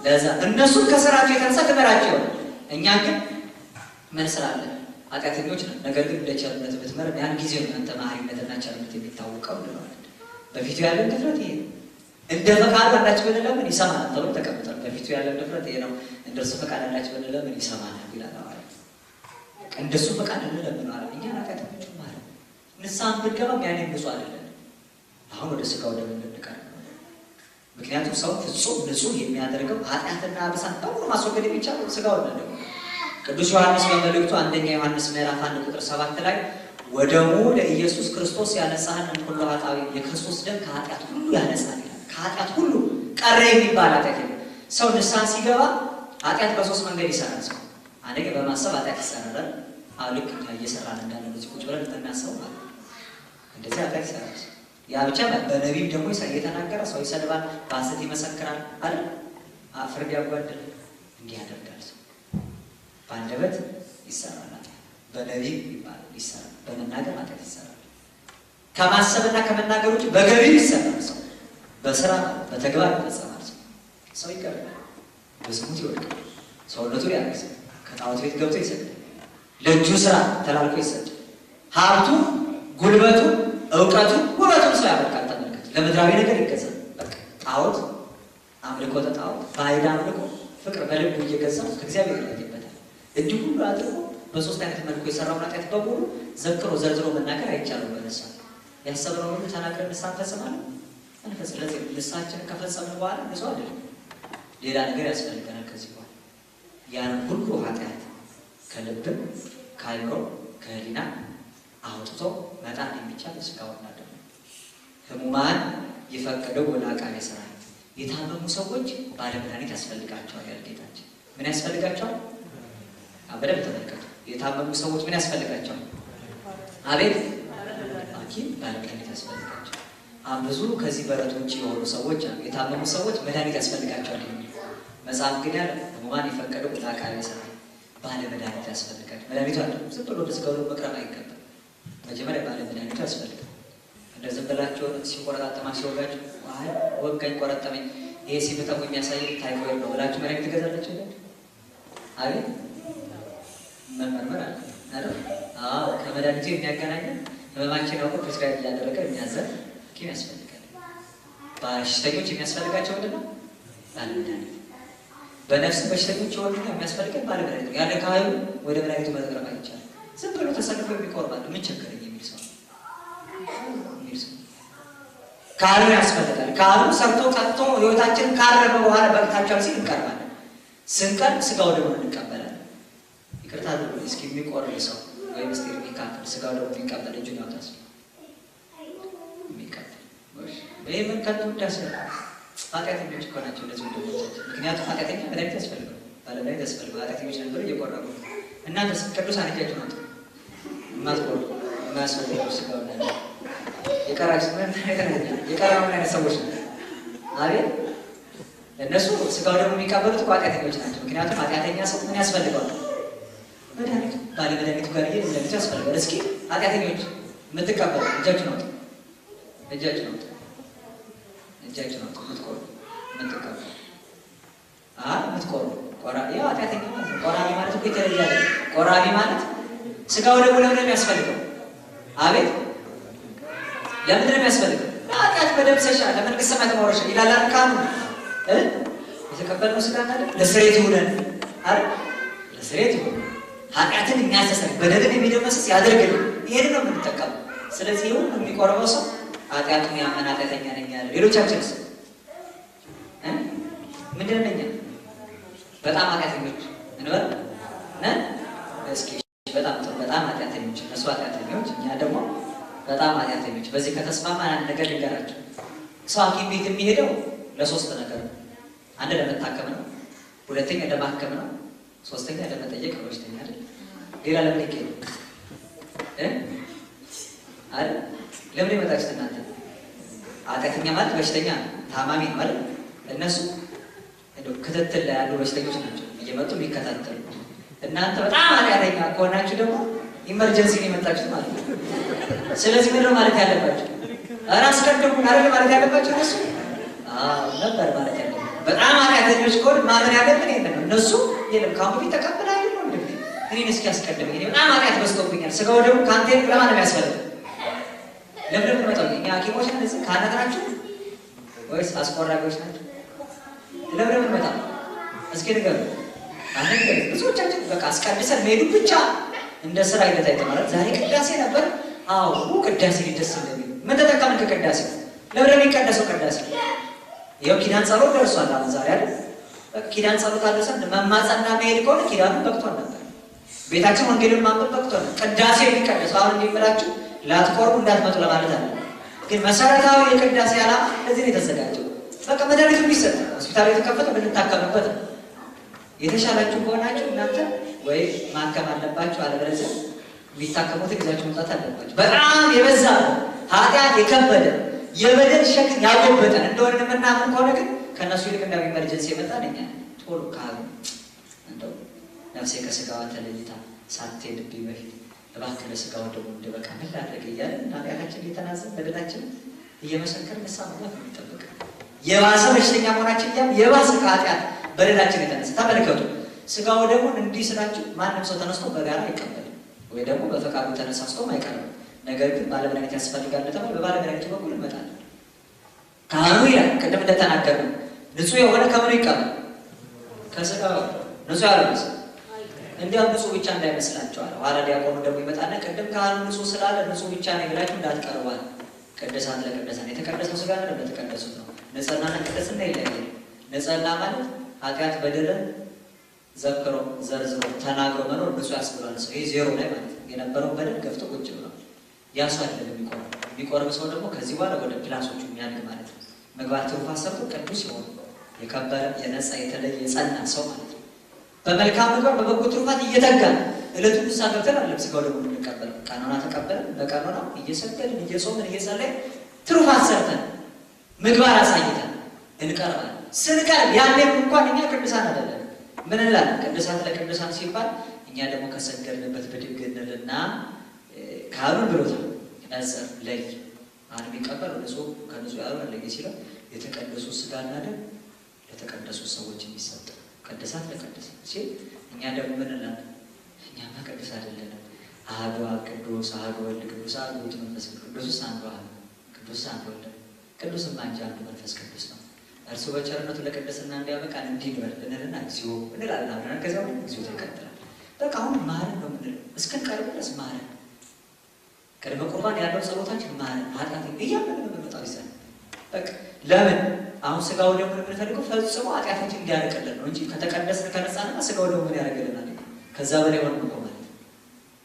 Speaker 1: ለዛ እነሱ ከሥራቸው የተነሳ ትመራቸው፣ እኛ ግን ምን ስላለን ኃጢአተኞች ነን። ነገር ግን ለቸርነት ብትመር ያን ጊዜ ነው አንተ መሐሪነትና ቸርነት የሚታወቀው ብለዋል። በፊቱ ያለን ድፍረት ይሄ እንደ ፈቃዱ አንዳች ብንለምን ይሰማናል ተብሎ ተቀምጧል። በፊቱ ያለን ድፍረት ይሄ ነው። እንደሱ ፈቃድ አንዳች ብንለምን ይሰማናል ይላል ሐዋርያው። እንደሱ ፈቃድ እንለምን ማለት እኛ ኃጢአተኞች ማለት ንስሐ ብንገባም ያኔ ንጹህ አይደለም። አሁን ወደ ሥጋው ደም እንድንቀርብ ነው። ምክንያቱም ሰው ፍጹም ንጹህ የሚያደርገው ኃጢአትና አበሳን በሙሉ ማስወገድ የሚቻለው ሥጋው ነው። ቅዱስ ዮሐንስ በመልእክቱ አንደኛ ዮሐንስ ምዕራፍ 1 ቁጥር 7 ላይ ወደሙ ለኢየሱስ ክርስቶስ ያነጻህን እምኩሉ ኃጣዊ። የክርስቶስ ደም ከኃጢአት ሁሉ ያነጻል። ከኃጢአት ሁሉ ቀረ የሚባል ኃጢአት የለም። ሰው ንስሐ ሲገባ ኃጢአት በ3 መንገድ ይሰራል። ሰው አንደኛ በማሰብ ኃጢአት ይሰራል። አሁን ልክ እየሰራን እንዳለ በዚህ ቁጭ ብለን እናስበው ማለት እንደዚህ ኃጢአት ይሰራል። ያ ብቻ በነቢብ ደግሞ እየተናገረ ሰው ይሰድባል፣ በሐሰት ይመሰክራል አይደል? ፍርድ ያጓድል፣ እንዲህ ያደርጋል። ሰው በአንደበት ይሰራል ኃጢአት፣ በነቢብ ይሰራል፣ በመናገር ኃጢአት ይሰራል። ከማሰብና ከመናገር ውጭ በገቢር ይሰራል። ሰው በስራ በተግባር ይፈጸማል። ሰው ይቀርባል፣ በዝሙት ይወድቃል፣ ሰውነቱን ያረክሳል፣ ከጣዖት ቤት ገብቶ ይሰግዳል፣ ለእጁ ስራ ተላልፎ ይሰጣል። ሀብቱ፣ ጉልበቱ፣ እውቀቱ፣ ውበቱን ሰው ያበቃል። ተመልከቱ፣ ለምድራዊ ነገር ይገዛል። በቃ ጣዖት አምልኮተ ጣዖት፣ ባዕድ አምልኮ፣ ፍቅር በልቡ እየገዛ ከእግዚአብሔር ይለይበታል። እንዲህ ሁሉ አድርጎ በ3 አይነት መልኩ የሰራውን ኃጢአት በሙሉ ዘክሮ ዘርዝሮ መናገር አይቻልም። በነሳ ያሰብነው ሁሉ ተናግረን ንስሐ እንፈጽማለን። ስለዚህ ንስሐችንን ከፈጸምን በኋላ ንጹህ አይደለም፣ ሌላ ነገር ያስፈልገናል። ከዚህ በኋላ ያን ሁሉ ኃጢአት ከልብም ከአእምሮ ከህሊና አውጥቶ መጣል የሚቻል ሥጋውና ደሙ። ሕሙማን ይፈቅደው ወደ አቃቤ ሥራይ። የታመሙ ሰዎች ባለ መድኃኒት ያስፈልጋቸዋል ያለ ጌታችን። ምን ያስፈልጋቸዋል? በደንብ ተመልከቱ። የታመሙ ሰዎች ምን ያስፈልጋቸዋል? አቤት ሐኪም ባለ መድኃኒት ያስፈልጋቸዋል። ብዙ ከዚህ በረት ውጭ የሆኑ ሰዎች አሉ። የታመሙ ሰዎች መድኃኒት ያስፈልጋቸዋል። መጽሐፍ ግን ያለ ህሙማን የፈቀደው ለአቃቤ ሥራይ ባለ መድኃኒት ያስፈልጋል። መድኃኒቱ አለ። ዝም ብሎ ደስጋው መቅረብ አይገባም። መጀመሪያ ባለ መድኃኒቱ ያስፈልጋል። እንደ ዝም ብላችሁ ሲቆረጣጠማ ሲወጋችሁ ወጋኝ ቆረጠመኝ ይሄ ሲመጣው የሚያሳይ ታይፎይድ ነው ብላችሁ መድኃኒት ትገዛላችሁ አይደል? አቤት መመርመር አለ አይደል? ከመድኃኒቱ የሚያገናኘን ህመማችን አውቆ ፕሪስክራይብ እያደረገ የሚያዘን ሐኪም ያስፈልጋል። በሽተኞች የሚያስፈልጋቸው ምንድን ነው? ባለ መድኃኒት። በነፍስ በሽተኞች የሆኑ የሚያስፈልገን ባለ መድኃኒት። ያለ ካህሉ ወደ መድኃኒቱ መቅረብ አይቻልም። ዝም ብሎ ተሰልፎ የሚቆርባል ምን ቸገረኝ የሚል ሰው ካህሉ ያስፈልጋል። ካህሉ ሰርቶ ቀጥቶ ህይወታችንን ካረበ በኋላ በቅታቸዋል ሲል እንቀርባለን። ስንቀርብ ስጋው ደግሞ እንቀበላለን። ይቅርታ እስኪ የሚቆርብ ሰው ወይም ስቴር የሚካፈል ስጋው ደግሞ የሚቀበል እጁን ያውጣስ የሚቀበል ይህ ምን ከንቱ ውዳሴ ነው። ኃጢአተኞች እኮ ናቸው እንደዚህ ወንድሞቻችን። ምክንያቱም ኃጢአተኛ መድኃኒት ያስፈልገው ባለመድኃኒት ያስፈልገው ኃጢአተኞች ነበሩ እየቆረቡ እናንተ ቅዱሳን እጃችሁ ናቸው የማትቆርቡ የማያስፈልገው ስጋው የቀራችሁ ምን አይነት ሰዎች ነው? አቤት እነሱ ስጋው ደግሞ የሚቀበሉት ኃጢአተኞች ናቸው። ምክንያቱም ኃጢአተኛ ሰው ምን ያስፈልገዋል? መድኃኒቱ ባለ መድኃኒቱ ጋር እየሄድ መድኃኒቱ ያስፈልገዋል። እስኪ ኃጢአተኞች የምትቀበሉ እጃችሁ ነው እጃችሁ ነው እጃችሁ ነው የምትቆርቡ የምትቀበሉ የምትቆርቡ ቆራቢ ኃጢአተኛ ማለት ነው። ቆራቢ ማለት እኮ የተለየ አይደለም። ቆራቢ ማለት ስጋው ደግሞ ለምን ነው የሚያስፈልገው? አቤት ለምንድን ነው የሚያስፈልገው? ኃጢአት በደምሰሻ ለመንግስተ ሰማያት መውረሻ ይላል አርካኑ የተቀበልነው ስጋ ካለ ለስሬት ይሁነን አይደል? ለስሬት ይሁን ኃጢአትን የሚያስተሰርይ በደልን የሚደመስስ ያደርግልን። ይሄን ነው የምንጠቀመው። ስለዚህ ይሁን የሚቆርበው ሰው ኃጢአቱን ያመነ ኃጢአተኛ ነኝ ያለ። ሌሎቻችንስ ምንድን ነኝ? በጣም ኃጢአተኞች እንበል ነን። እስኪ በጣም ኃጢአተኞች እነሱ ኃጢአተኞች እኛ ደግሞ በጣም ኃጢአተኞች። በዚህ ከተስማማን አንድ ነገር ልንገራቸው። ሰው ሐኪም ቤት የሚሄደው ለሶስት ነገር ነው። አንድ ለመታከም ነው፣ ሁለተኛ ለማከም ነው፣ ሶስተኛ ለመጠየቅ ነው። በሽተኛ አይደል? ሌላ ለምን ይገኝ አይደል? ለምን ይመጣችሁ እናንተ? ኃጢአተኛ ማለት በሽተኛ ታማሚ ነው አይደል? እነሱ ክትትል ላይ ያሉ በሽተኞች ናቸው እየመጡ የሚከታተሉ። እናንተ በጣም ኃጢአተኛ ከሆናችሁ ደግሞ ኢመርጀንሲ ነው የመጣችሁት ማለት ነው። ስለዚህ ምንድን ነው ማለት ያለባችሁ? ራስ ቀደሙ አይደል ማለት ያለባችሁ እነሱ ነበር ማለት ያለባችሁ። በጣም ኃጢአተኞች ከሆነ ማመን ያለብን ይሄን ነው። እነሱ የለም ካሁን በፊት ተቀበል አይደል ነው እንዴ? እኔን እስኪ ያስቀድም እኔ በጣም ኃጢአት በዝቶብኛል። ስጋው ደግሞ ካንተ ለማን ነው የሚያስፈልገው? ለምን ነው መጣው? እኛ ሐኪሞች ነን እዚህ ካህናት ናችሁ ወይስ አስቆራቢዎች ናችሁ? ለምን ነው መጣው? እስኪ ንገሩ። አንተ ብዙዎቻችን በቃ አስቀድሰን መሄዱ ብቻ እንደ ስራ አይነት አይተማረት። ዛሬ ቅዳሴ ነበር። ቅዳሴ ሊደስ እንደሚል ምን ተጠቀምን ከቅዳሴ? ለምን የሚቀደሰው ቅዳሴ? ይኸው ኪዳን ጸሎት ደርሷል። አሁን ዛሬ አይደል ኪዳን ጸሎት አደረሰን። መማጸንና መሄድ ከሆነ ኪዳኑ በቅቶን ነበር። ቤታችን ወንጌልን ማንበብ በቅቶን ነበር። ቅዳሴ የሚቀደሰው አሁን እንዲምላችሁ ላትቆርቡ እንዳትመጡ ለማለት አለ። ግን መሰረታዊ የቅዳሴ ዓላማ ለዚህ ነው የተዘጋጀው። በቃ መድኃኒቱ የሚሰጥ ሆስፒታል የተከፈተ ብንታከምበት ነው። የተሻላችሁ ከሆናችሁ እናንተ ወይ ማከም አለባችሁ፣ አለበለዚያ የሚታከሙት ጊዜያችሁ መውጣት አለባችሁ። በጣም የበዛ ኃጢአት የከበደ የበደል ሸክም ያጎበጠን እንደሆነ የምናምን ከሆነ ግን ከእነሱ ይልቅ እንደ ኢመርጀንሲ የመጣ ነኛ ቶሎ ካሉ እንደው ነፍሴ ከስጋዋ ተለይታ ሳትሄድብኝ በፊት እባክህ ለስጋው ደግሞ እንደበቃ ምን ላድርግ እያለን ኃጢአታችን እየተናዘን በደላችን እየመሰከርን ንስሐ መግባት ነው የሚጠበቅ። የባሰ በሽተኛ መሆናችን እያልን የባሰ ከኃጢአት በደላችን የተነሳ ተመልከቱ። ስጋው ደግሞ እንዲህ ስላችሁ ማንም ሰው ተነስቶ በጋራ አይቀበልም ወይ ደግሞ በፈቃዱ ተነሳስቶም አይቀርም። ነገር ግን ባለመድኃኒት ያስፈልጋል ለተባለ በባለመድኃኒቱ በኩል እንመጣለን። ካህኑ ይላል ቅድም እንደተናገርነው ንጹሕ የሆነ ከምኑ ይቀበል? ከስጋው። ንጹሕ ያልሆነ እንዲያው ንጹሕ ብቻ እንዳይመስላችኋል። ኋላ ዲያቆኑ ደግሞ ይመጣና ቅድም ካህኑ ንጹሕ ስላለ ንጹሕ ብቻ ነው ብላችሁ እንዳትቀርቧል። ቅድሳት ለቅድሳት የተቀደሰው ስጋ ነው ለተቀደሱት ነው። ንጽሕናና ቅድስና ይለያያል። ንጽሕና ማለት ኃጢአት በደልን ዘክሮ ዘርዝሮ ተናግሮ መኖር ንጹሕ ያስብሏል ሰው። ይህ ዜሮ ላይ ማለት ነው። የነበረው በደል ገፍቶ ቁጭ ብሏል። ያሱ አይደለም የሚቆርብ ሰው ደግሞ ከዚህ በኋላ ወደ ፕላሶቹ የሚያድግ ማለት ነው። ምግባር ትሩፋት ሰርቶ ቅዱስ የሆነ የከበረ የነጻ የተለየ የጸና ሰው ማለት ነው። በመልካም ምግባር በበጎ ትሩፋት እየተጋ እለቱን ንስሐ ገብተን አለም ስጋው ደግሞ እንቀበል ቀኖና ተቀበለን በቀኖና እየሰገድን እየጾምን እየጸለይን ትሩፋት ሰርተን ምግባር አሳይተን እንቀርባለን። ስንቀርብ ያኔም እንኳን እኛ ቅዱሳን አይደለም። ምን እንላለን? ቅዱሳት ለቅዱሳን ሲባል እኛ ደግሞ ከሰገድንበት ብድግ እንልና ካህኑን ብሎታል ነጽር ለይ ማን ቢቀበል ንጹህ ከንጹህ ያልሆነ ለይ ሲለው የተቀደሱ ሥጋና ደም ለተቀደሱ ሰዎች የሚሰጥ ቅዱሳት ለቅዱሳን ሲል እኛ ደግሞ ምን እንላለን? እኛማ ቅዱስ አይደለንም። አሐዱ አብ ቅዱስ፣ አሐዱ ወልድ ቅዱስ፣ አሐዱ ውእቱ መንፈስ ቅዱስ፣ አንዱ አብ ቅዱስ፣ አንዱ ወልድ ቅዱስማ እንጂ አንዱ መንፈስ ቅዱስ ነው። እርሱ በቸርነቱ ለቅድስና እንዲያበቃን እንዲንበል እንልና እግዚኦ እንላለን። አብረን ከዚያ በኋላ እግዚኦ ይቀጥላል። በቃ አሁን ማረን ነው የምንለው። እስክንቀርብ ድረስ ማረን። ቅድመ ቁርባን ያለው ጸሎታችን ማረን ኃጢአት እያመን ነው የምንመጣው ይዘን በቃ ለምን አሁን ስጋው ደግሞ የምንፈልገው ፈጽሞ ኃጢአታችን እንዲያርቅልን ነው እንጂ ከተቀደስን ከነጻንና ስጋው ደግሞ ምን ያደርግልናል? ከዛ በላይ ሆነ ነው ማለት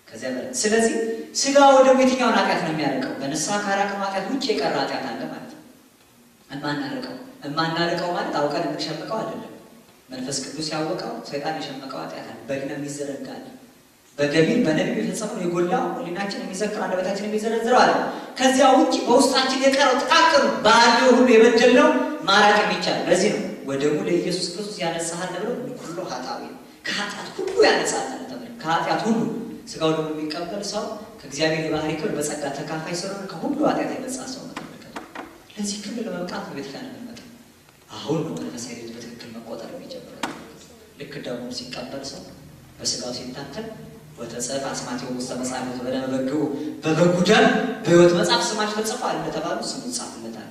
Speaker 1: ከዚያ በላይ። ስለዚህ ስጋው ደግሞ የትኛውን ኃጢአት ነው የሚያርቀው? በንስሐ ካራቅነው ኃጢአት ውጭ የቀረ ኃጢአት አለ ማለት ነው። እማናርቀው ማለት አውቀን የምንሸምቀው አይደለም። መንፈስ ቅዱስ ያወቀው ሰይጣን የሸመቀው ኃጢአት አለ። በሊና የሚዘረጋል በገቢር በነቢብ የፈጸመው የጎላው ሕሊናችን የሚዘክር አንደበታችን የሚዘረዝረው አለ። ከዚያ ውጭ በውስጣችን የቀረው ጥቃቅን ባዶ ሁሉ የበደልነው ማራቅ የሚቻል ለዚህ ነው ወደሙ ለኢየሱስ ክርስቶስ ያነጻሃል ብለው ሁሉ ኃጣዊ ከኃጢአት ሁሉ ያነጻል ተብሎ ከኃጢአት ሁሉ ስጋው ደግሞ የሚቀበል ሰው ከእግዚአብሔር የባህሪ ክብር በጸጋ ተካፋይ ስለሆነ ከሁሉ ኃጢአት የነጻ ሰው ነው። ለዚህ ክብር ለመብቃት ነው ቤተክርስቲያን የምንመጣው። አሁን ነው መንፈሳዊ ልጅ በትክክል መቆጠር የሚጀምረው። ልክ ደግሞ ሲቀበል ሰው በስጋው ሲታተም ወተጸፍ አስማቲው ውስጥ መጻፈቱ በደመበጉ በበጉ ደም በሕይወት መጽሐፍ ስማቸው ተጽፏል እንደተባሉ ስሙ ጻፍለታል።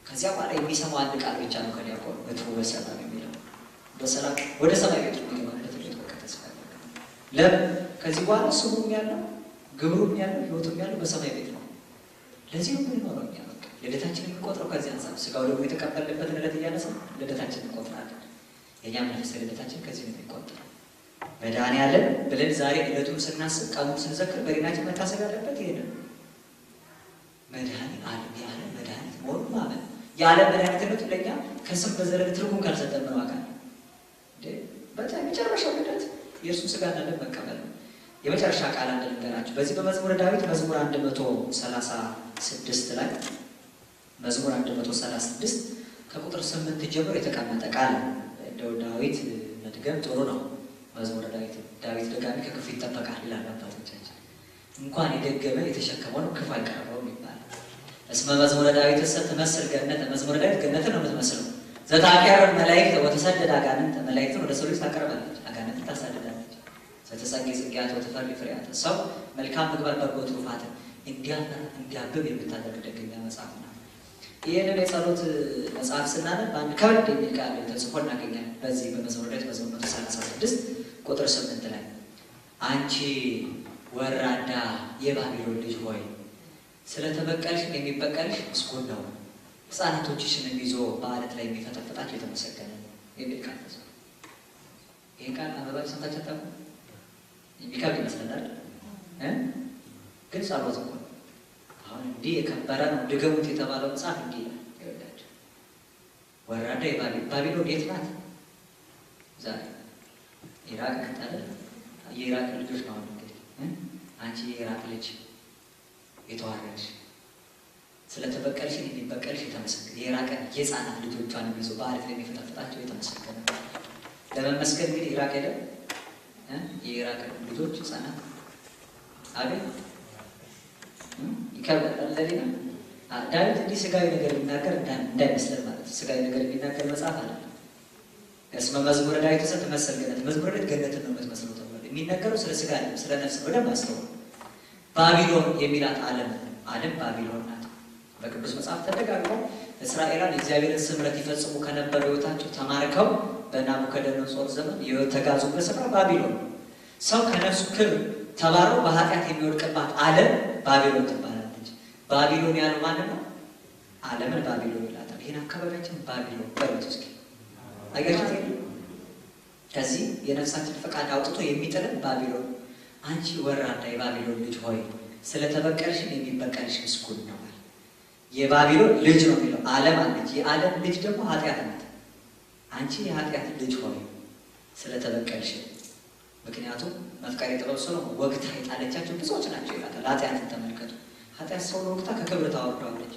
Speaker 1: ከዚያ በኋላ የሚሰማው አንድ ቃል ብቻ ነው ከዲያቆን በትሩ በሰላም የሚለው በሰላም ወደ ሰማይ ቤት የሚገባበት ልጅ ተስፋ ለምን ከዚህ በኋላ ስሙም ያለው ግብሩም ያለው ሕይወቱም ያለው በሰማይ ቤት ነው። ለዚህ ነው የምንኖረው እኛ በቃ ልደታችንን የምንቆጥረው ከዚህ አንፃር ስጋው ደግሞ የተቀበልንበትን ዕለት እያነሳ ልደታችንን እንቆጥራለን። የእኛ መንፈሳዊ ልደታችን ከዚህ ነው የሚቆጠረው። መድኃኔዓለም ብለን ዛሬ ዕለቱን ስናስብ ቀኑን ስንዘክር በሌላችን መታሰብ ያለበት ይሄ ነው። መድኃኔዓለም የዓለም መድኃኒት መሆኑን ማመን የዓለም መድኃኒትነቱ ለእኛ ከስም በዘለለ ትርጉም ካልሰጠን ነው አካል በጣም የመጨረሻው ልደት የእርሱን ሥጋና ደም መቀበል ነው። የመጨረሻ ቃል አንድ ልንገራችሁ። በዚህ በመዝሙረ ዳዊት መዝሙር 136 ላይ መዝሙር 136 ከቁጥር 8 ጀምሮ የተቀመጠ ቃል እንደው ዳዊት መድገም ጥሩ ነው። መዝሙረ ዳዊት ደጋሚ ከክፉ ይጠበቃል ይላል አባቶቻችን። እንኳን የደገመ የተሸከመው ነው ክፉ አይቀርበውም ይባላል። እስመ መዝሙረ ዳዊት ትመስል ገነተ መዝሙረ ዳዊት ገነትን ነው የምትመስለው። ዘታቂያር መላእክት ወተሰደደ አጋንንት መላእክትን ወደ ሰው ልጅ ታቀርባለች፣ አጋንንት ታሳድዳለች። ዘተጸጌ ጽጌያት ወተፈሪ ፍሬያት ሰው መልካም ምግባር በጎ ትሩፋትን እንዲያፈራ እንዲያብብ የምታደርግ ደግኛ መጽሐፍ ነው። ይህንን የጸሎት መጽሐፍ ስናነብ አንድ ከበድ የሚል ቃል ተጽፎ እናገኛለን። በዚህ በመዝሙረ ዳዊት መዝሙር 136 ቁጥር 8 ላይ አንቺ ወራዳ የባቢሎን ልጅ ሆይ ስለተበቀልሽ የሚበቀልሽ ምስጉን ነው፣ ሕፃናቶችሽንም ይዞ በዓለት ላይ የሚፈጠፍጣቸው የተመሰገነ ነው የሚል ቃል ተጽፎ ይህ ቃል አበባች ሰምታችሁ ታውቁ? የሚከብድ ይመስለናል ግን ጸሎት እኮ አሁን እንዲህ የከበረ ነው። ድገሙት የተባለው መጽሐፍ እንዲህ ይላል። ወራዳ ባቢሎን የት ናት? ዛሬ ኢራቅ ናት አይደል? የኢራቅ ልጆች ነው እንግዲህ አንቺ የኢራቅ ልጅ የተዋረድሽ ስለተበቀልሽ የሚበቀልሽ የተመሰገነ የኢራቅን የሕፃናት ልጆቿን ይዞ በዓለት ላይ የሚፈጠፍጣቸው የተመሰገነ ለመመስገን እንግዲህ ኢራቅ ሄደ የኢራቅ ልጆች ሕፃናት አቤት ይከብዳል። ለሌላ ዳዊት እንዲህ ስጋዊ ነገር የሚናገር እንዳይመስለን ማለት ነው። ስጋዊ ነገር የሚናገር መጽሐፍ አለ። እስመ መዝሙረ ዳዊት ትመስል ገነት መዝሙረ ዳዊት ገነትን ነው የምትመስለው ተብሎ የሚነገረው ስለ ስጋ አይደለም፣ ስለ ነፍስ ነው። በደንብ አስተውሉ። ባቢሎን የሚላት ዓለም ባቢሎን ናት። በቅዱስ መጽሐፍ ተደጋግሞ እስራኤላን የእግዚአብሔርን ስምረት ይፈጽሙ ከነበረው ሕይወታቸው ተማርከው በናቡከደነጾር ዘመን የተጋዙበት ስፍራ ባቢሎን ነው። ሰው ከነፍሱ ክብር ተባረው በኃጢአት የሚወድቅባት ዓለም ባቢሎን ትባላለች። ባቢሎን ያለው ማለት ነው ዓለምን ባቢሎን ይላታል። ይህን አካባቢያችን ባቢሎን በሉት እስኪ አያችሁት? ከዚህ የነፍሳችን ፈቃድ አውጥቶ የሚጥልን ባቢሎን። አንቺ ወራዳ የባቢሎን ልጅ ሆይ ስለተበቀልሽን የሚበቀልሽ ምስጉን ነው። የባቢሎን ልጅ ነው የሚለው ዓለም አለች። የዓለም ልጅ ደግሞ ኃጢአት ናት። አንቺ የኃጢአት ልጅ ሆይ ስለተበቀልሽን ምክንያቱም መፍቀሬ ጥበብ ሰሎሞን ወግታ የጣለቻቸው ብዙዎች ናቸው ይላታል። ኃጢአትን ተመልከቱ። ኃጢአት ሰውን ወግታ ከክብር ታወርደዋለች።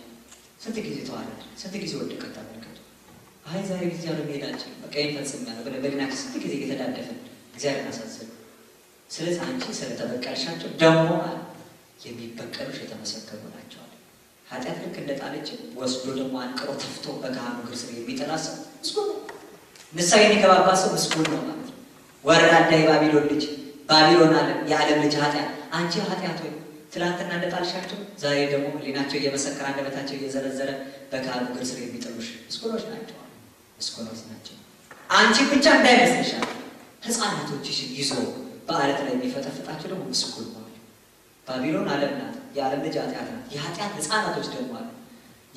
Speaker 1: ስንት ጊዜ ተዋረደ፣ ስንት ጊዜ ወደቀ። ተመልከቱ። አይ ዛሬ ጊዜ ያለው ሄዳችን በቃ ይፈጽማል ብለን በልናችን ስንት ጊዜ እየተዳደፈን እግዚአብሔር አሳዘነ። ስለዚህ አንቺ ስለተበቀልሻቸው ደግሞ የሚበቀሉሽ የተመሰገኑ ናቸው አለ። ኃጢአት ልክ እንደጣለችን ወስዶ ደግሞ አንቅሮ ተፍቶ በካህኑ እግር ስር የሚጥላ ሰው ምስጉን ነው። ንስሐ የሚገባባ ሰው ምስጉን ነው ማለት ነው። ወራዳ የባቢሎን ልጅ ባቢሎን አለ የዓለም ልጅ ኃጢአት አንቺ ኃጢአት ወይ ትላንትና እንደጣልሻቸው ዛሬ ደግሞ ሕሊናቸው እየመሰከረ አንደበታቸው እየዘረዘረ በካህኑ እግር ስር የሚጥሉሽ ምስጉኖች ናቸው። ምስጉኖች ናቸው። አንቺ ብቻ እንዳይመስልሻል ሕፃናቶችሽን ይዞ በአለት ላይ የሚፈጠፍጣቸው ደግሞ ምስጉን ነው። ባቢሎን ዓለም ናት፣ የዓለም ልጅ ኃጢአት ናት። የኃጢአት ሕፃናቶች ደግሞ አሉ።